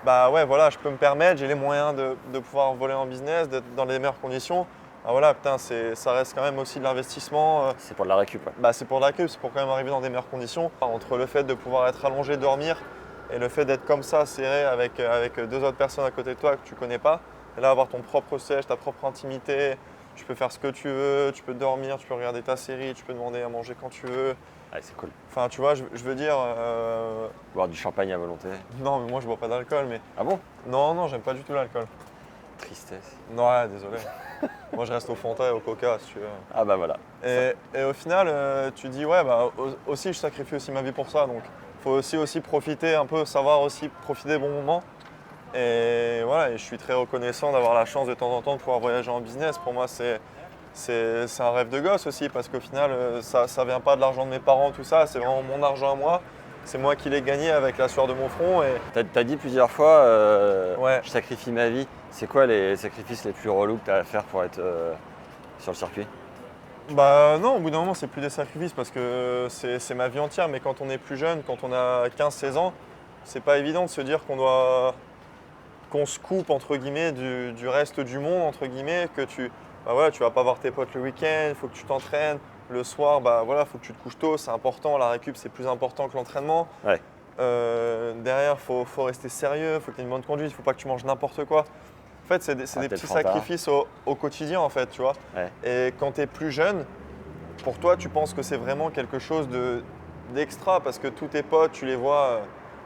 ouais voilà, je peux me permettre, j'ai les moyens de pouvoir voler en business, d'être dans les meilleures conditions. Voilà, putain, ça reste quand même aussi de l'investissement. C'est pour de la récup. Ouais. C'est pour de la récup, c'est pour quand même arriver dans des meilleures conditions. Entre le fait de pouvoir être allongé, dormir et le fait d'être comme ça, serré avec deux autres personnes à côté de toi que tu connais pas, et là avoir ton propre siège, ta propre intimité, Tu peux faire ce que tu veux, tu peux dormir, tu peux regarder ta série, tu peux demander à manger quand tu veux. Ouais, c'est cool. Enfin, tu vois, je veux dire, Boire du champagne à volonté. non, mais moi je bois pas d'alcool, mais Ah bon? non, j'aime pas du tout l'alcool. Tristesse. Non, ouais, désolé. Moi je reste au Fanta et au Coca, si tu veux. Ah bah voilà. Et au final, tu dis, ouais, bah aussi je sacrifie aussi ma vie pour ça, donc il faut aussi profiter un peu, savoir aussi profiter des bons moments. Et voilà, et je suis très reconnaissant d'avoir la chance de temps en temps de pouvoir voyager en business. Pour moi, c'est un rêve de gosse aussi, parce qu'au final, ça ne vient pas de l'argent de mes parents, tout ça, c'est vraiment mon argent à moi. C'est moi qui l'ai gagné avec la sueur de mon front. Et T'as dit plusieurs fois, Ouais. je sacrifie ma vie. C'est quoi les sacrifices les plus relous que tu as à faire pour être sur le circuit? bah non, au bout d'un moment, c'est plus des sacrifices parce que c'est ma vie entière. Mais quand on est plus jeune, quand on a 15-16 ans, c'est pas évident de se dire qu'on se coupe entre guillemets du reste du monde, entre guillemets, que bah voilà, tu vas pas voir tes potes le week-end, il faut que tu t'entraînes. Le soir, bah voilà, faut que tu te couches tôt, c'est important. La récup, c'est plus important que l'entraînement. Ouais. Derrière, faut rester sérieux, faut que tu aies une bonne conduite, il faut pas que tu manges n'importe quoi. En fait, c'est des Peut-être petits Fanta. sacrifices au quotidien, en fait, tu vois. Ouais. Et quand tu es plus jeune, pour toi, tu penses que c'est vraiment quelque chose d'extra parce que tous tes potes, tu les vois,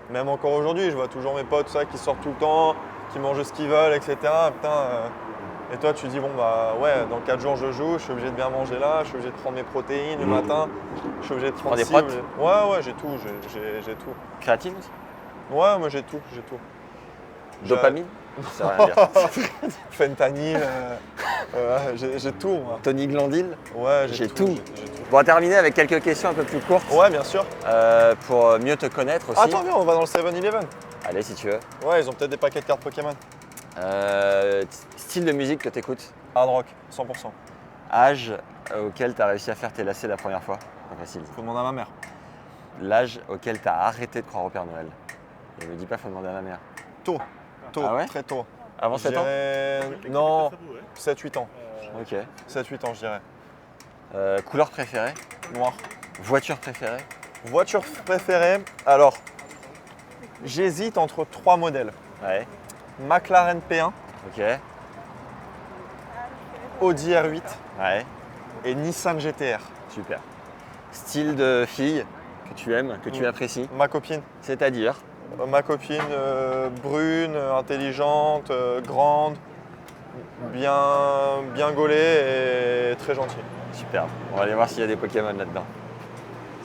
même encore aujourd'hui, je vois toujours mes potes ça, qui sortent tout le temps, qui mangent ce qu'ils veulent, etc. Putain, et toi, tu dis, bon, bah ouais, dans 4 jours, je joue, je suis obligé de bien manger là, je suis obligé de prendre mes protéines le matin, je suis obligé de prendre des ci, protes Ouais, j'ai tout, j'ai tout. Créatine aussi? Ouais, moi j'ai tout. Dopamine? Ça veut rien dire. Fentanyl, j'ai tout, moi. Tony Glandil? Ouais, J'ai tout. J'ai tout. Bon, on va terminer avec quelques questions un peu plus courtes Ouais, bien sûr. pour mieux te connaître aussi. Attends, viens, on va dans le 7-Eleven. Allez, si tu veux. Ouais, ils ont peut-être des paquets de cartes Pokémon. Style de musique que tu écoutes? Hard rock, 100%. Âge auquel tu as réussi à faire tes lacets la première fois? Pas facile. Faut demander à ma mère. L'âge auquel tu as arrêté de croire au Père Noël? Ne me dis pas, faut demander à ma mère. Tôt, Ah ouais? très tôt. Avant 7 ans? Non, 7-8 ans. Ok. 7-8 ans, je dirais. Couleur préférée? Noir. Voiture préférée? Voiture préférée, alors, j'hésite entre 3 modèles. Ouais. McLaren P1, Ok. Audi R8 Ouais. et Nissan GT-R. Super. Style de fille que tu aimes, que tu apprécies? Ma copine. C'est-à-dire? Ma copine brune, intelligente, grande, bien gaulée et très gentille. Superbe. On va aller voir s'il y a des Pokémon là-dedans.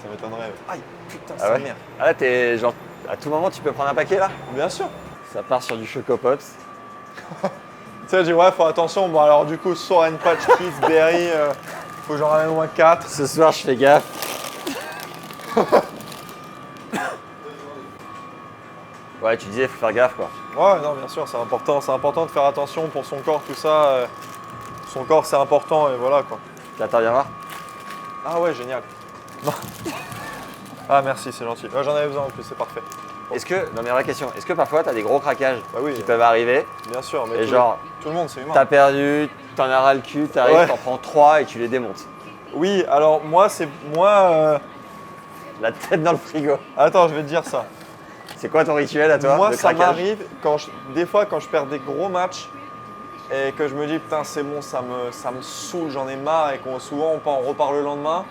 Ça m'étonnerait. Aïe, putain, Ah sa ouais? mère. Ah là, t'es genre, à tout moment, tu peux prendre un paquet là? Bien sûr. Ça part sur du Choco Pops. Tu sais, je dis ouais, faut attention. Bon, alors du coup, Soren Patch Kids, Berry, faut que j'en ramène au moins 4. Ce soir, je fais gaffe. Ouais, tu disais, faut faire gaffe quoi. Ouais, non, bien sûr, c'est important de faire attention pour son corps, tout ça. Son corps, c'est important et voilà quoi. T'attends, viens voir. Ah ouais, génial. Non. Ah merci, c'est gentil. J'en avais besoin en plus, c'est parfait. Est-ce que, non mais vraie question, est-ce que parfois t'as des gros craquages Bah oui, qui peuvent arriver bien sûr, mais et genre, tout le monde, c'est humain. t'as perdu, t'en as ras le cul, t'arrives, Ouais. t'en prends 3 et tu les démontes. Oui, alors moi, La tête dans le frigo. Attends, je vais te dire ça. C'est quoi ton rituel à toi Moi, de ça craquage? m'arrive des fois quand je perds des gros matchs et que je me dis putain c'est bon, ça me saoule, j'en ai marre et souvent on en repart le lendemain.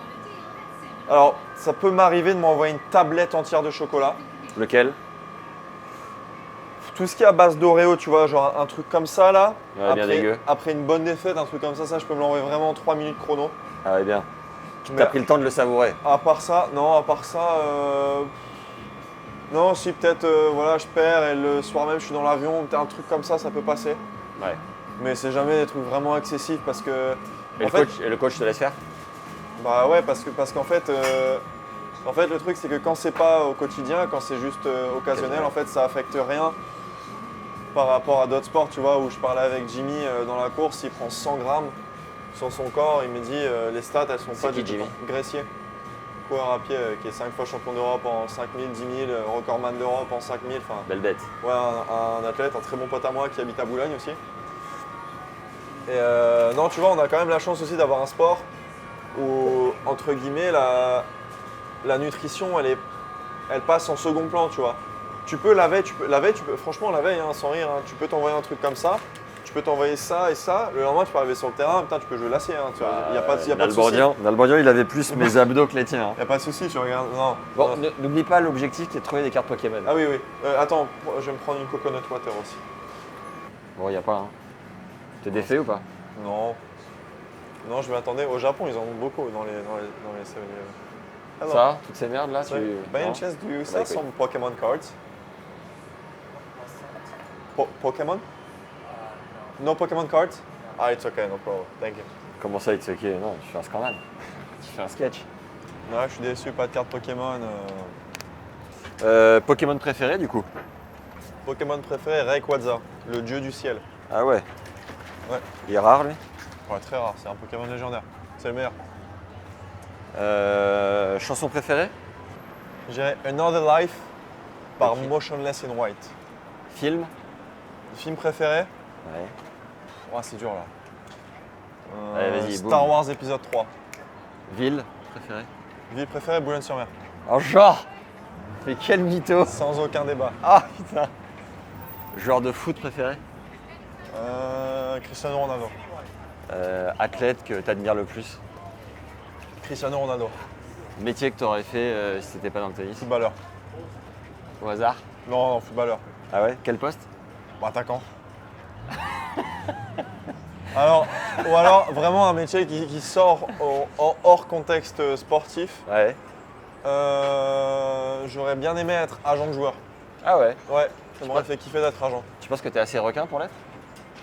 Alors ça peut m'arriver de m'envoyer une tablette entière de chocolat. Lequel? Tout ce qui est à base d'Oreo, tu vois, genre un truc comme ça là. Ouais, bien dégueu. Après une bonne défaite, un truc comme ça je peux me l'envoyer vraiment en 3 minutes chrono. Ah ouais, bien. Mais T'as pris le temps de le savourer. à part ça, non, si peut-être voilà, je perds et le soir même je suis dans l'avion, peut-être un truc comme ça peut passer. Ouais. Mais c'est jamais des trucs vraiment excessifs parce que. Et, en fait, le coach te laisse faire? bah ouais, parce qu'en fait, le truc c'est que quand c'est pas au quotidien, quand c'est juste occasionnel, en fait, ça affecte rien par rapport à d'autres sports, tu vois, où je parlais avec Jimmy dans la course, il prend 100 grammes sur son corps, il me dit les stats elles sont C'est pas qui, du tout. Jimmy? Gressier, coureur à pied qui est 5 fois champion d'Europe en 5000, 10 000, recordman d'Europe en 5000, enfin. Belle bête. Ouais, un athlète, un très bon pote à moi qui habite à Boulogne aussi. Et non, tu vois, on a quand même la chance aussi d'avoir un sport où, entre guillemets, la nutrition, elle passe en second plan, tu vois. Tu peux franchement, la veille, hein, sans rire, hein, tu peux t'envoyer un truc comme ça, je peux t'envoyer ça et ça. Le lendemain, tu peux arriver sur le terrain, putain, tu peux jouer l'acier. Hein, il n'y a pas de souci. Nalbandian, il avait plus mes abdos que les tiens. Hein. Il n'y a pas de souci, tu regardes. Non. Bon, n'oublie pas l'objectif qui est de trouver des cartes Pokémon. Ah oui, oui. Attends, je vais me prendre une coconut water aussi. Bon, il n'y a pas. Hein. T'es défait ou pas? Non. Non, je m'attendais. Au Japon, ils en ont beaucoup dans les 7-Eleven. Ah non. Ça, toutes ces merdes là, By any chance, do you sell some Pokemon cards? Pokemon? No Pokemon cards? Ah, it's okay, no problem. Thank you. Comment ça, it's ok? Non, tu fais un scandale. Tu fais un sketch. Non, je suis déçu, pas de cartes Pokémon. Pokémon préféré du coup? Pokémon préféré, Rayquaza, le dieu du ciel. Ah ouais? Ouais. Il est rare lui? Ouais, très rare, c'est un Pokémon légendaire. C'est le meilleur. Chanson préférée? Je dirais Another Life par Ok. Motionless in White. Film? Film préféré? Ouais. Oh, c'est dur là. Allez, vas-y, Star boum. Wars épisode 3. Ville préférée? Ville préférée, Boulogne-sur-Mer. Oh genre! Mais quel mytho! Sans aucun débat. Ah putain! Joueur de foot préféré? Cristiano Ronaldo. Athlète que t'admires le plus? Cristiano Ronaldo. Métier que t'aurais fait si t'étais pas dans le tennis? Footballeur. Au hasard? Non, non, footballeur. Ah ouais? Quel poste? Attaquant. Ou alors vraiment un métier qui sort hors contexte sportif. Ouais. J'aurais bien aimé être agent de joueur. Ah ouais? Ouais, ça m'aurait fait kiffer d'être agent. Tu penses que t'es assez requin pour l'être?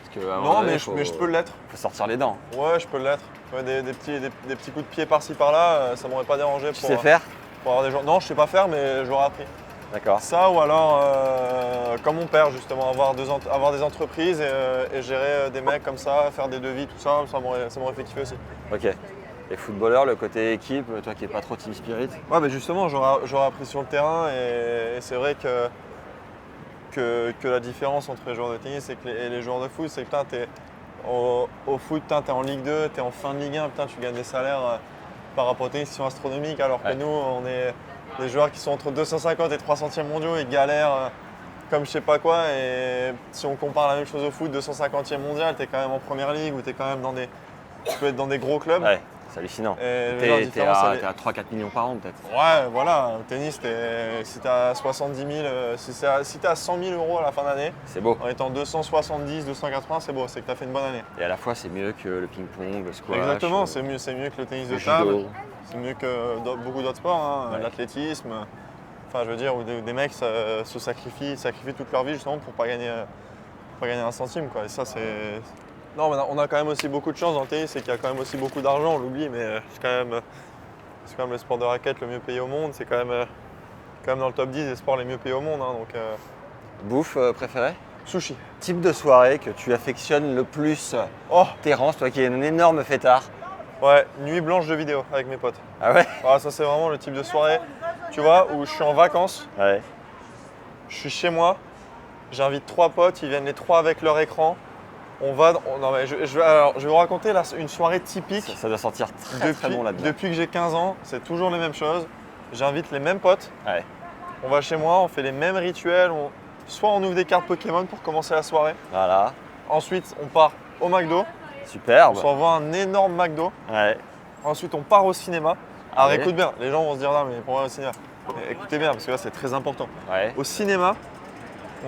Parce que, à un moment Non, donné, mais je peux l'être. Faut sortir les dents. Ouais, je peux l'être. Ouais, des petits coups de pied par-ci par-là, ça m'aurait pas dérangé Tu pour, sais faire? pour avoir des gens. Non, je sais pas faire, mais j'aurais appris. D'accord. Ça ou alors, comme mon père justement, avoir des entreprises et gérer des mecs comme ça, faire des devis, tout ça, ça m'aurait fait kiffer aussi. Ok. Et footballeur, le côté équipe, toi qui n'es pas trop team spirit? Ouais, mais justement, j'aurais appris sur le terrain et c'est vrai que la différence entre les joueurs de tennis et les joueurs de foot, c'est que t'es au foot, t'es en Ligue 2, t'es en fin de Ligue 1, tu gagnes des salaires par rapport au tennis qui sont astronomiques, alors que Ouais. nous, on est des joueurs qui sont entre 250 et 300e mondiaux et galèrent comme je sais pas quoi. Et si on compare la même chose au foot, 250e mondial, t'es quand même en première ligue ou tu peux être dans des gros clubs. Ouais, c'est hallucinant. Et la T'es différence, elle est- à 3-4 millions par an peut-être. Ouais, voilà, au tennis, si tu as 70 000, si tu as 100 000 euros à la fin d'année, C'est beau. en étant 270, 280, c'est beau, c'est que tu as fait une bonne année. Et à la fois, c'est mieux que le ping-pong, le squash. Exactement, c'est mieux que le tennis de le table, judo. c'est mieux que beaucoup d'autres sports, hein, Ouais. l'athlétisme. Enfin, je veux dire, où des mecs se sacrifient toute leur vie justement pour pas gagner un centime, quoi. Et ça, c'est. Non, mais on a quand même aussi beaucoup de chance dans le tennis, c'est qu'il y a quand même aussi beaucoup d'argent, on l'oublie, mais c'est quand même le sport de raquette le mieux payé au monde, c'est quand même dans le top 10 des sports les mieux payés au monde. Hein, donc, Bouffe préférée? sushi. Type de soirée que tu affectionnes le plus? Oh, Terrence, toi qui es un énorme fêtard. ouais, nuit blanche de vidéo avec mes potes. Ah ouais? Ah, ça, c'est vraiment le type de soirée, tu vois, où je suis en vacances, Ouais. je suis chez moi, j'invite 3 potes, ils viennent les 3 avec leur écran. Non, mais alors, je vais vous raconter là, une soirée typique. Ça doit sentir très très bon là-dedans. Depuis que j'ai 15 ans, c'est toujours les mêmes choses. J'invite les mêmes potes. Ouais. On va chez moi, on fait les mêmes rituels. Soit on ouvre des cartes Pokémon pour commencer la soirée. Voilà. Ensuite, on part au McDo. On Superbe. s'envoie un énorme McDo. Ouais. Ensuite, on part au cinéma. Alors Ouais. écoute bien, les gens vont se dire non, mais pourquoi au cinéma? Mais écoutez bien, parce que là, c'est très important. Ouais. Au cinéma,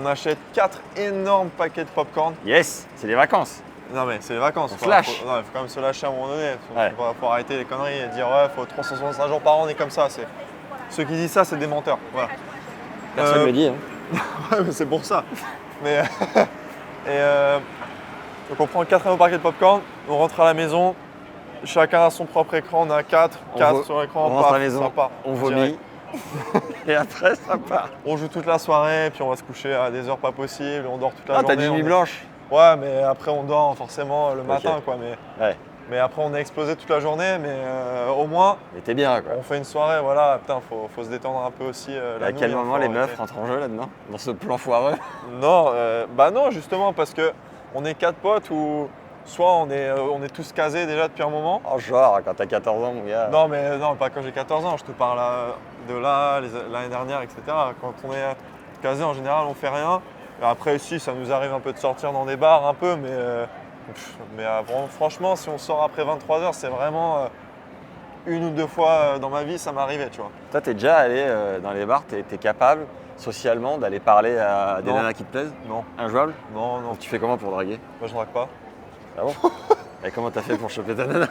on achète 4 énormes paquets de popcorn. Yes, c'est les vacances. Non mais c'est les vacances. On flash. Il faut quand même se lâcher à un moment donné. Ouais. Faut arrêter les conneries et dire ouais, faut 365 jours par an, on est comme ça. Ceux qui disent ça, c'est des menteurs. Voilà. Personne ne le dit. Hein. Ouais, mais c'est pour ça. Mais donc on prend 4 énormes paquets de popcorn, on rentre à la maison, chacun a son propre écran, on a 4 sur l'écran, On rentre à la ça maison, part. on Direct. vomit. Et après, ça part. On joue toute la soirée, puis on va se coucher à des heures pas possibles, on dort toute la Ah, journée. t'as dit on nuit est- blanche. Ouais, mais après on dort forcément le matin, quoi. Ouais. Mais après on est explosé toute la journée, mais au moins Mais t'es bien quoi. on fait une soirée, voilà, putain, faut se détendre un peu aussi. Et la à quel nouille, hein, moment faut les arrêter. meufs rentrent en jeu là-dedans? Dans ce plan foireux? Non, bah non, justement, parce que on est 4 potes où soit on est tous casés déjà depuis un moment. Oh, genre, quand t'as 14 ans, mon gars. Non, mais non, pas quand j'ai 14 ans, je te parle de là, l'année dernière, etc. Quand on est casés, en général, on fait rien. Et après, si, ça nous arrive un peu de sortir dans des bars, un peu, mais franchement, si on sort après 23h, c'est vraiment une ou deux fois dans ma vie, ça m'est arrivé, tu vois. Toi, t'es déjà allé dans les bars, t'es capable socialement d'aller parler à des Non. nanas qui te plaisent? Non, Injouable? non, non. Tu fais comment pour draguer? Moi, je drague pas. Ah bon? Et comment t'as fait pour choper ta nana?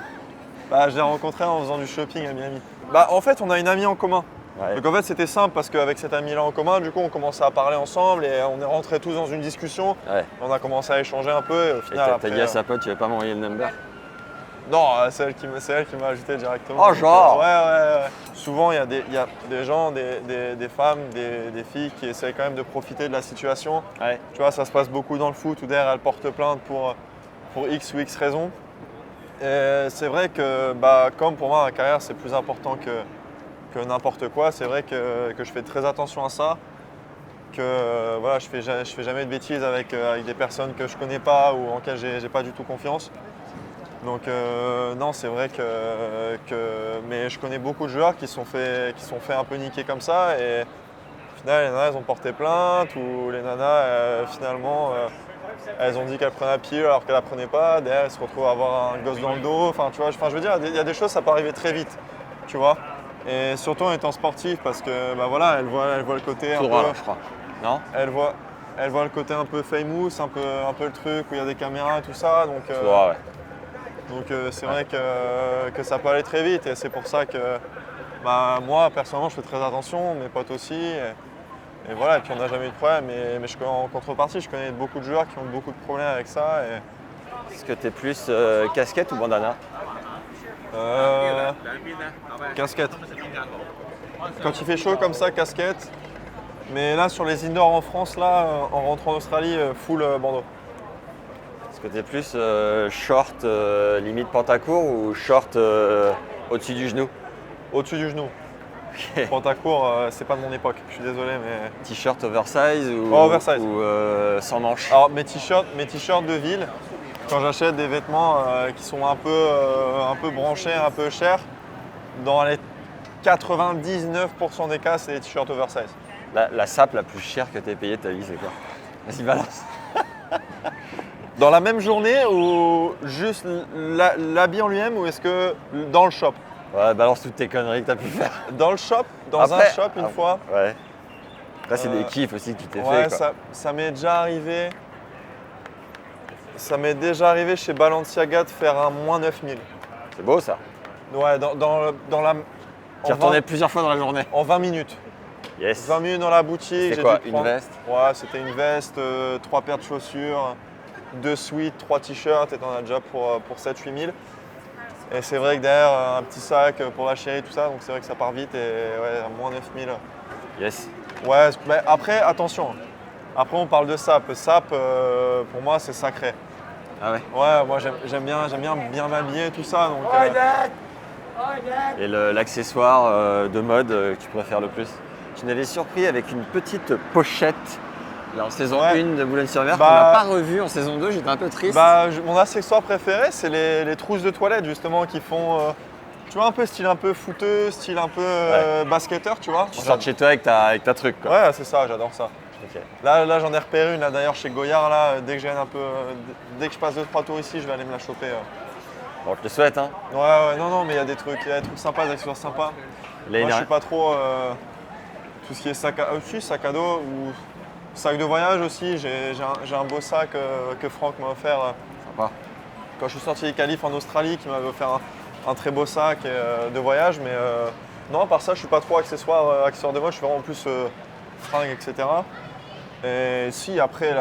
Bah, je l'ai rencontrée en faisant du shopping à Miami. Bah, en fait, on a une amie en commun. Ouais. Donc en fait, c'était simple parce qu'avec cette amie-là en commun, du coup, on commençait à parler ensemble et on est rentrés tous dans une discussion. Ouais. On a commencé à échanger un peu et au Et final, t'as après, dit à sa pote, tu veux pas m'envoyer le number? Non, c'est elle qui m'a ajouté directement. Oh, Donc, genre ouais. Souvent, il y a des gens, des femmes, des filles qui essayent quand même de profiter de la situation. Ouais. Tu vois, ça se passe beaucoup dans le foot où derrière, elles portent plainte pour X ou X raisons. Et c'est vrai que, bah, comme pour moi, la carrière, c'est plus important que n'importe quoi. C'est vrai que je fais très attention à ça. Que voilà, je fais jamais de bêtises avec des personnes que je connais pas ou en lesquelles j'ai pas du tout confiance. Donc non, c'est vrai mais je connais beaucoup de joueurs qui se sont fait un peu niquer comme ça et au final les nanas elles ont porté plainte ou les nanas finalement elles ont dit qu'elles prenaient la pilule alors qu'elles la prenaient pas, derrière elles se retrouvent à avoir un gosse dans le dos, enfin tu vois, je veux dire il y a des choses ça peut arriver très vite, tu vois. Et surtout en étant sportif parce que bah voilà, elle voit le côté un Tout droit, peu, là, je crois. Non? elle voit le côté un peu famous, un peu le truc où il y a des caméras et tout ça, donc Tout droit, ouais. Donc c'est vrai que ça peut aller très vite et c'est pour ça que bah, moi personnellement je fais très attention, mes potes aussi. Et voilà, et puis on n'a jamais eu de problème. Mais en contrepartie, je connais beaucoup de joueurs qui ont beaucoup de problèmes avec ça. Est-ce que t'es plus casquette ou bandana? Casquette. Quand il fait chaud comme ça, casquette. Mais là sur les indoors en France, là, en rentrant en Australie, full bandeau. Est-ce que t'es plus short limite pantacourt ou short au-dessus du genou? Au-dessus du genou. Ok. Pantacourt, c'est pas de mon époque, je suis désolé, mais. T-shirt oversize ou, Oh, oversize. ou sans manches? Alors mes t-shirts de ville, quand j'achète des vêtements qui sont un peu branchés, un peu chers, dans les 99% des cas, c'est des t-shirts oversize. La sape la plus chère que t'aies payée de ta vie, c'est quoi? Vas-y, balance. Dans la même journée ou juste l'habit en lui-même ou est-ce que dans le shop? Ouais, balance toutes tes conneries que t'as pu faire. Dans le shop, un Après- shop une fois. Ouais. Là, c'est Euh, des kiffs aussi que tu t'es Ouais, fait, quoi. ça m'est déjà arrivé. Ça m'est déjà arrivé chez Balenciaga de faire un moins 9000. C'est beau, ça. Ouais, dans la. Tu en retournais 20 plusieurs fois dans la journée. en 20 minutes. Yes. 20 minutes dans la boutique. C'était j'ai quoi, dû une prendre- veste? Ouais, c'était une veste, 3 paires de chaussures, 2 suites, 3 t-shirts et t'en as déjà pour 7-8 000. Et c'est vrai que derrière, un petit sac pour la chérie, tout ça, donc c'est vrai que ça part vite et ouais, à moins 9 000. Yes. Ouais, mais après, attention. Après, on parle de SAP. SAP, pour moi, c'est sacré. Ah ouais. Ouais, moi, j'aime bien m'habiller, tout ça. Donc, Et l'accessoire de mode que tu préfères le plus? Tu m'avais surpris avec une petite pochette là, en saison Ouais. 1 de Boulogne-sur-Mer Bah- qu'on n'a pas revu en saison 2, j'étais un peu triste. mon accessoire préféré, c'est les trousses de toilette, justement, qui font, tu vois, un peu style un peu footeux, style un peu basketteur, tu vois. Tu sors de chez toi avec ta truc, quoi. Ouais, c'est ça, j'adore ça. Ok. Là, j'en ai repéré une, là, d'ailleurs, chez Goyard, là, dès que dès que je passe 2-3 tours ici, je vais aller me la choper. Bon, je te souhaite, hein. Ouais, non, mais il y a des trucs sympas, des accessoires sympas. L'année Moi, je suis dernière- pas trop tout ce qui est sac à dos ou sac de voyage aussi. J'ai un beau sac que Franck m'a offert Sympa. quand je suis sorti des qualifs en Australie, qui m'avait offert un très beau sac de voyage. Mais non, à part ça, je suis pas trop accessoire de mode. Je suis vraiment plus fringues, etc. Et si, après,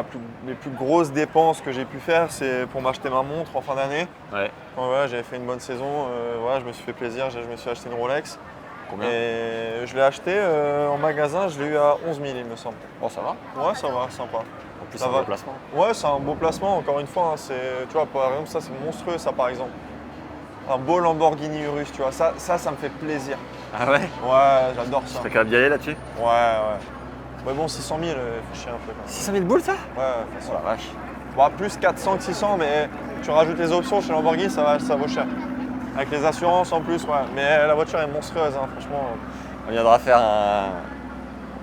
les plus grosses dépenses que j'ai pu faire, c'est pour m'acheter ma montre en fin d'année. Ouais. Quand voilà, j'avais fait une bonne saison, voilà, je me suis fait plaisir, je me suis acheté une Rolex. Combien? Et je l'ai acheté en magasin, je l'ai eu à 11 000 il me semble. Bon, ça va. Ouais, ça va, sympa. En plus, Ça c'est un va. bon placement. Ouais, c'est un beau placement, encore une fois. Tu vois, par exemple, ça c'est monstrueux, ça par exemple. Un beau Lamborghini Urus, tu vois, ça me fait plaisir. Ah ouais? Ouais, j'adore ça. T'es capable d'y aller là-dessus? Ouais. Mais bon, 600 000, fait chier un peu quand même. 600 000 boules, ça? Ouais, facile. Oh la vache. Bon, plus 400 que 600, mais tu rajoutes les options chez Lamborghini, ça vaut cher. Avec les assurances en plus, ouais. Mais la voiture est monstrueuse, hein, franchement. On viendra faire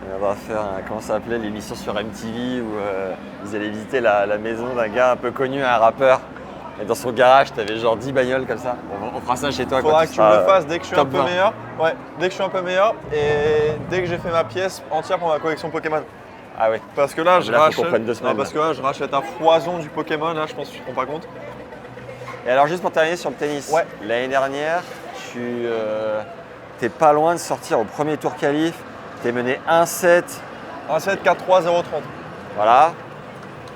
Et on va faire, comment ça s'appelait, l'émission sur MTV où ils allaient visiter la maison d'un gars un peu connu, un rappeur. Et dans son garage, tu avais genre 10 bagnoles comme ça. On fera ça chez toi. Faudra que tu me le fasses dès que je suis un peu 20. meilleur. Ouais, dès que je suis un peu meilleur et dès que j'ai fait ma pièce entière pour ma collection Pokémon. Ah ouais. Parce que là, je Là, faut qu'on rachète. prenne 2 semaines, Non, parce que là, je rachète à foison du Pokémon. Là, je pense que tu te rends pas compte. Et alors juste pour terminer sur le tennis, Ouais. l'année dernière, tu t'es pas loin de sortir au premier tour qualif. Tu es mené 1-7. 1-7, 4-3, 0-30. Voilà.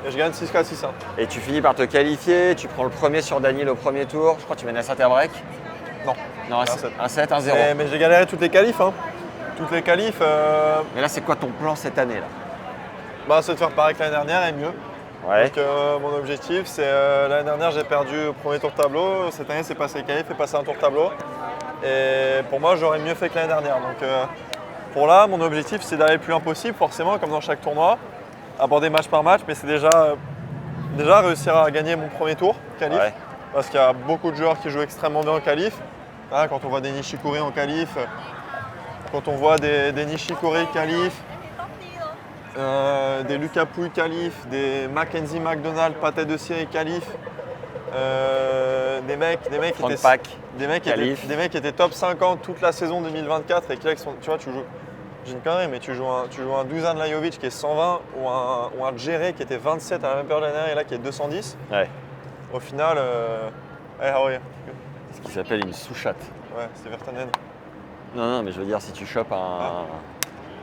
Et je gagne 6-4, 6-1. Et tu finis par te qualifier, tu prends le premier sur Daniel au premier tour. Je crois que tu mènes à 7 à break. Non. Non, 1-7. 1-7, 1-0. Mais j'ai galéré toutes les qualifs. Hein. Toutes les qualifs, Mais là, c'est quoi ton plan cette année là? bah, c'est de faire pareil que l'année dernière et mieux. Ouais. Donc mon objectif, c'est l'année dernière, j'ai perdu au premier tour de tableau. Cette année, c'est passer les qualifs et passer un tour de tableau. Et pour moi, j'aurais mieux fait que l'année dernière. Donc pour là, mon objectif, c'est d'aller le plus loin possible, forcément, comme dans chaque tournoi, aborder match par match. Mais c'est déjà réussir à gagner mon premier tour qualif. Ouais. Parce qu'il y a beaucoup de joueurs qui jouent extrêmement bien en qualif. Hein, quand on voit des Nishikori en qualif, quand on voit des Nishikori qualif, des Lucas Pouille qualif, des Mackenzie McDonald pâté de série qualif, des mecs Frank étaient, Pack. des mecs qui étaient top 50 toute la saison 2024 et qui là, tu vois, tu joues, j'ai une connerie, mais tu joues un Dusan Lajovic qui est 120 ou un Djere qui était 27 à la même période de l'année et là qui est 210. Ouais. Au final, hey, how are you? Ce qui s'appelle une sous-chatte. Ouais, c'est Vertanen. Non, mais je veux dire, si tu chopes un.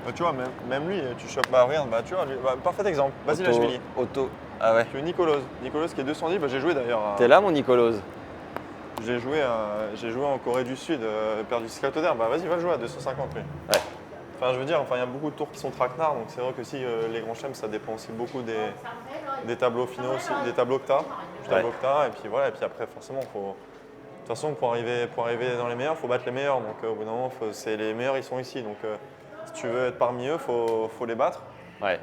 Bah, tu vois, même lui, tu chopes, bah regarde, bah tu vois, parfait exemple. Vas-y, Lachvili. Auto. Ah ouais. Tu veux Nicolas qui est 210, bah, j'ai joué d'ailleurs. T'es là, mon Nicolas? J'ai joué en Corée du Sud, perdu 6 d'air. Bah vas-y, va le jouer à 250 lui. Ouais. Enfin, je veux dire, il y a beaucoup de tours qui sont traquenards, donc c'est vrai que si les grands chelems, ça dépend aussi beaucoup des tableaux finaux aussi, des tableaux que tu as. Et puis voilà, et puis après, forcément, de toute façon, pour arriver dans les meilleurs, il faut battre les meilleurs. Donc au bout d'un moment, c'est les meilleurs, ils sont ici. Donc si tu veux être parmi eux, faut les battre. Ouais.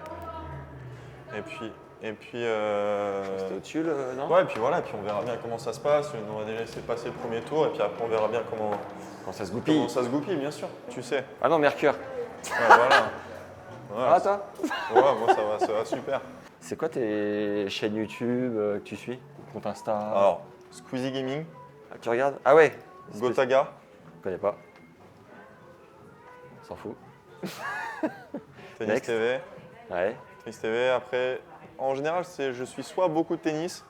Et puis. C'était au-dessus, non? Ouais, et puis voilà, et puis on verra bien comment ça se passe. On va déjà essayer de passer le premier tour, et puis après on verra bien Quand ça se goupille. bien sûr, tu sais. Ah non, Mercure. Ouais, voilà. Ouais, Ah, toi? ouais, moi ça va super. C'est quoi tes chaînes YouTube que tu suis? Compte Insta? Alors, Squeezie Gaming, Ah, tu regardes? Ah ouais. Gotaga, Je connais pas. On s'en fout. Tennis Next. TV. Ouais. Tennis TV, après, en général, je suis soit beaucoup de tennis,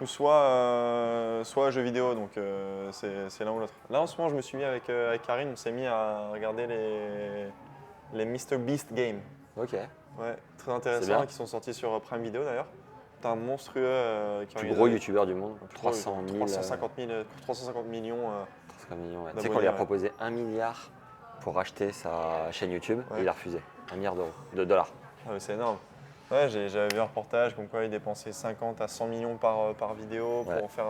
ou soit jeux vidéo, donc c'est l'un ou l'autre. Là, en ce moment, je me suis mis avec Karine, on s'est mis à regarder les Mr Beast Games. Ok. Ouais, très C'est intéressants, bien. qui sont sortis sur Prime Video d'ailleurs. C'est un monstrueux qui Plus organise gros youtubeur du monde. 300 300 000. 350 millions. 350 millions. Ouais. Tu sais D'abonnés, qu'on lui a ouais. proposé 1 milliard pour racheter sa chaîne YouTube Ouais. et il a refusé. 1 milliard d'euros. De dollars. Ah, mais c'est énorme. Ouais, j'avais vu un reportage comme quoi il dépensait 50 à 100 millions par vidéo pour Ouais. faire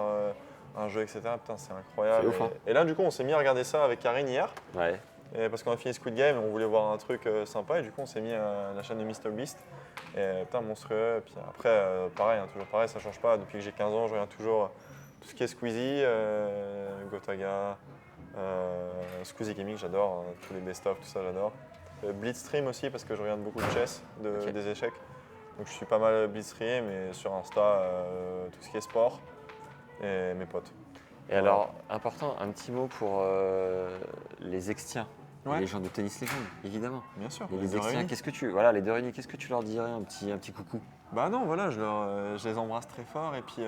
un jeu, etc. Putain, c'est incroyable. C'est ouf, hein. Et là, du coup, on s'est mis à regarder ça avec Karine hier. Ouais. Et parce qu'on a fini Squid Game, on voulait voir un truc sympa et du coup on s'est mis à la chaîne de MrBeast. Et putain, monstrueux. Et puis après, pareil, hein, toujours pareil, ça change pas. Depuis que j'ai 15 ans, je regarde toujours tout ce qui est Squeezie, Gotaga, Squeezie Gaming, j'adore. Hein, tous les best-of, tout ça, j'adore. Blitzstream aussi parce que je regarde beaucoup de chess, Ok. des échecs. Donc je suis pas mal Blitzstream et sur Insta, tout ce qui est sport et mes potes. Et alors, important, un petit mot pour les extiens. Ouais. Les gens de Tennis Legend, évidemment. Bien sûr. Les deux extiens, réunis. les deux réunis, qu'est-ce que tu leur dirais un petit coucou? Bah non, voilà, je les embrasse très fort et puis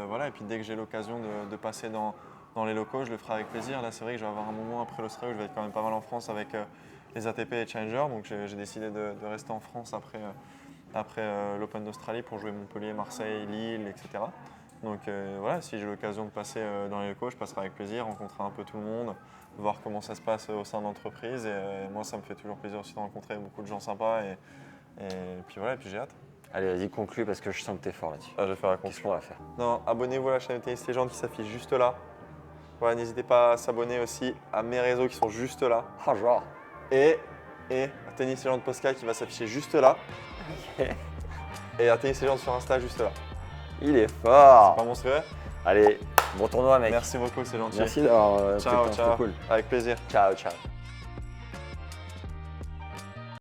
voilà, et puis dès que j'ai l'occasion de passer dans les locaux, je le ferai avec plaisir. Là, c'est vrai que je vais avoir un moment après l'Australie où je vais être quand même pas mal en France avec les ATP et Challenger, donc j'ai décidé de rester en France après l'Open d'Australie pour jouer Montpellier, Marseille, Lille, etc. Donc voilà, si j'ai l'occasion de passer dans les locaux, je passerai avec plaisir, rencontrer un peu tout le monde, voir comment ça se passe au sein de l'entreprise. Et moi, ça me fait toujours plaisir aussi de rencontrer beaucoup de gens sympas et puis voilà, et puis j'ai hâte. Allez, vas-y, conclue parce que je sens que t'es fort là-dessus. Ah, je vais faire la Qu'est-ce qu'on va faire? Non, abonnez-vous à la chaîne de Tennis Legend qui s'affiche juste là. Voilà, n'hésitez pas à s'abonner aussi à mes réseaux qui sont juste là. Ah, genre. Et à Tennis Legend Posca qui va s'afficher juste là. Et à Tennis Legend sur Insta juste là. Il est fort. Pas monstrueux? Allez, bon tournoi, mec. Merci beaucoup, c'est gentil. Merci d'avoir pris le Ciao, temps, ciao. c'était cool. Avec plaisir. Ciao, ciao.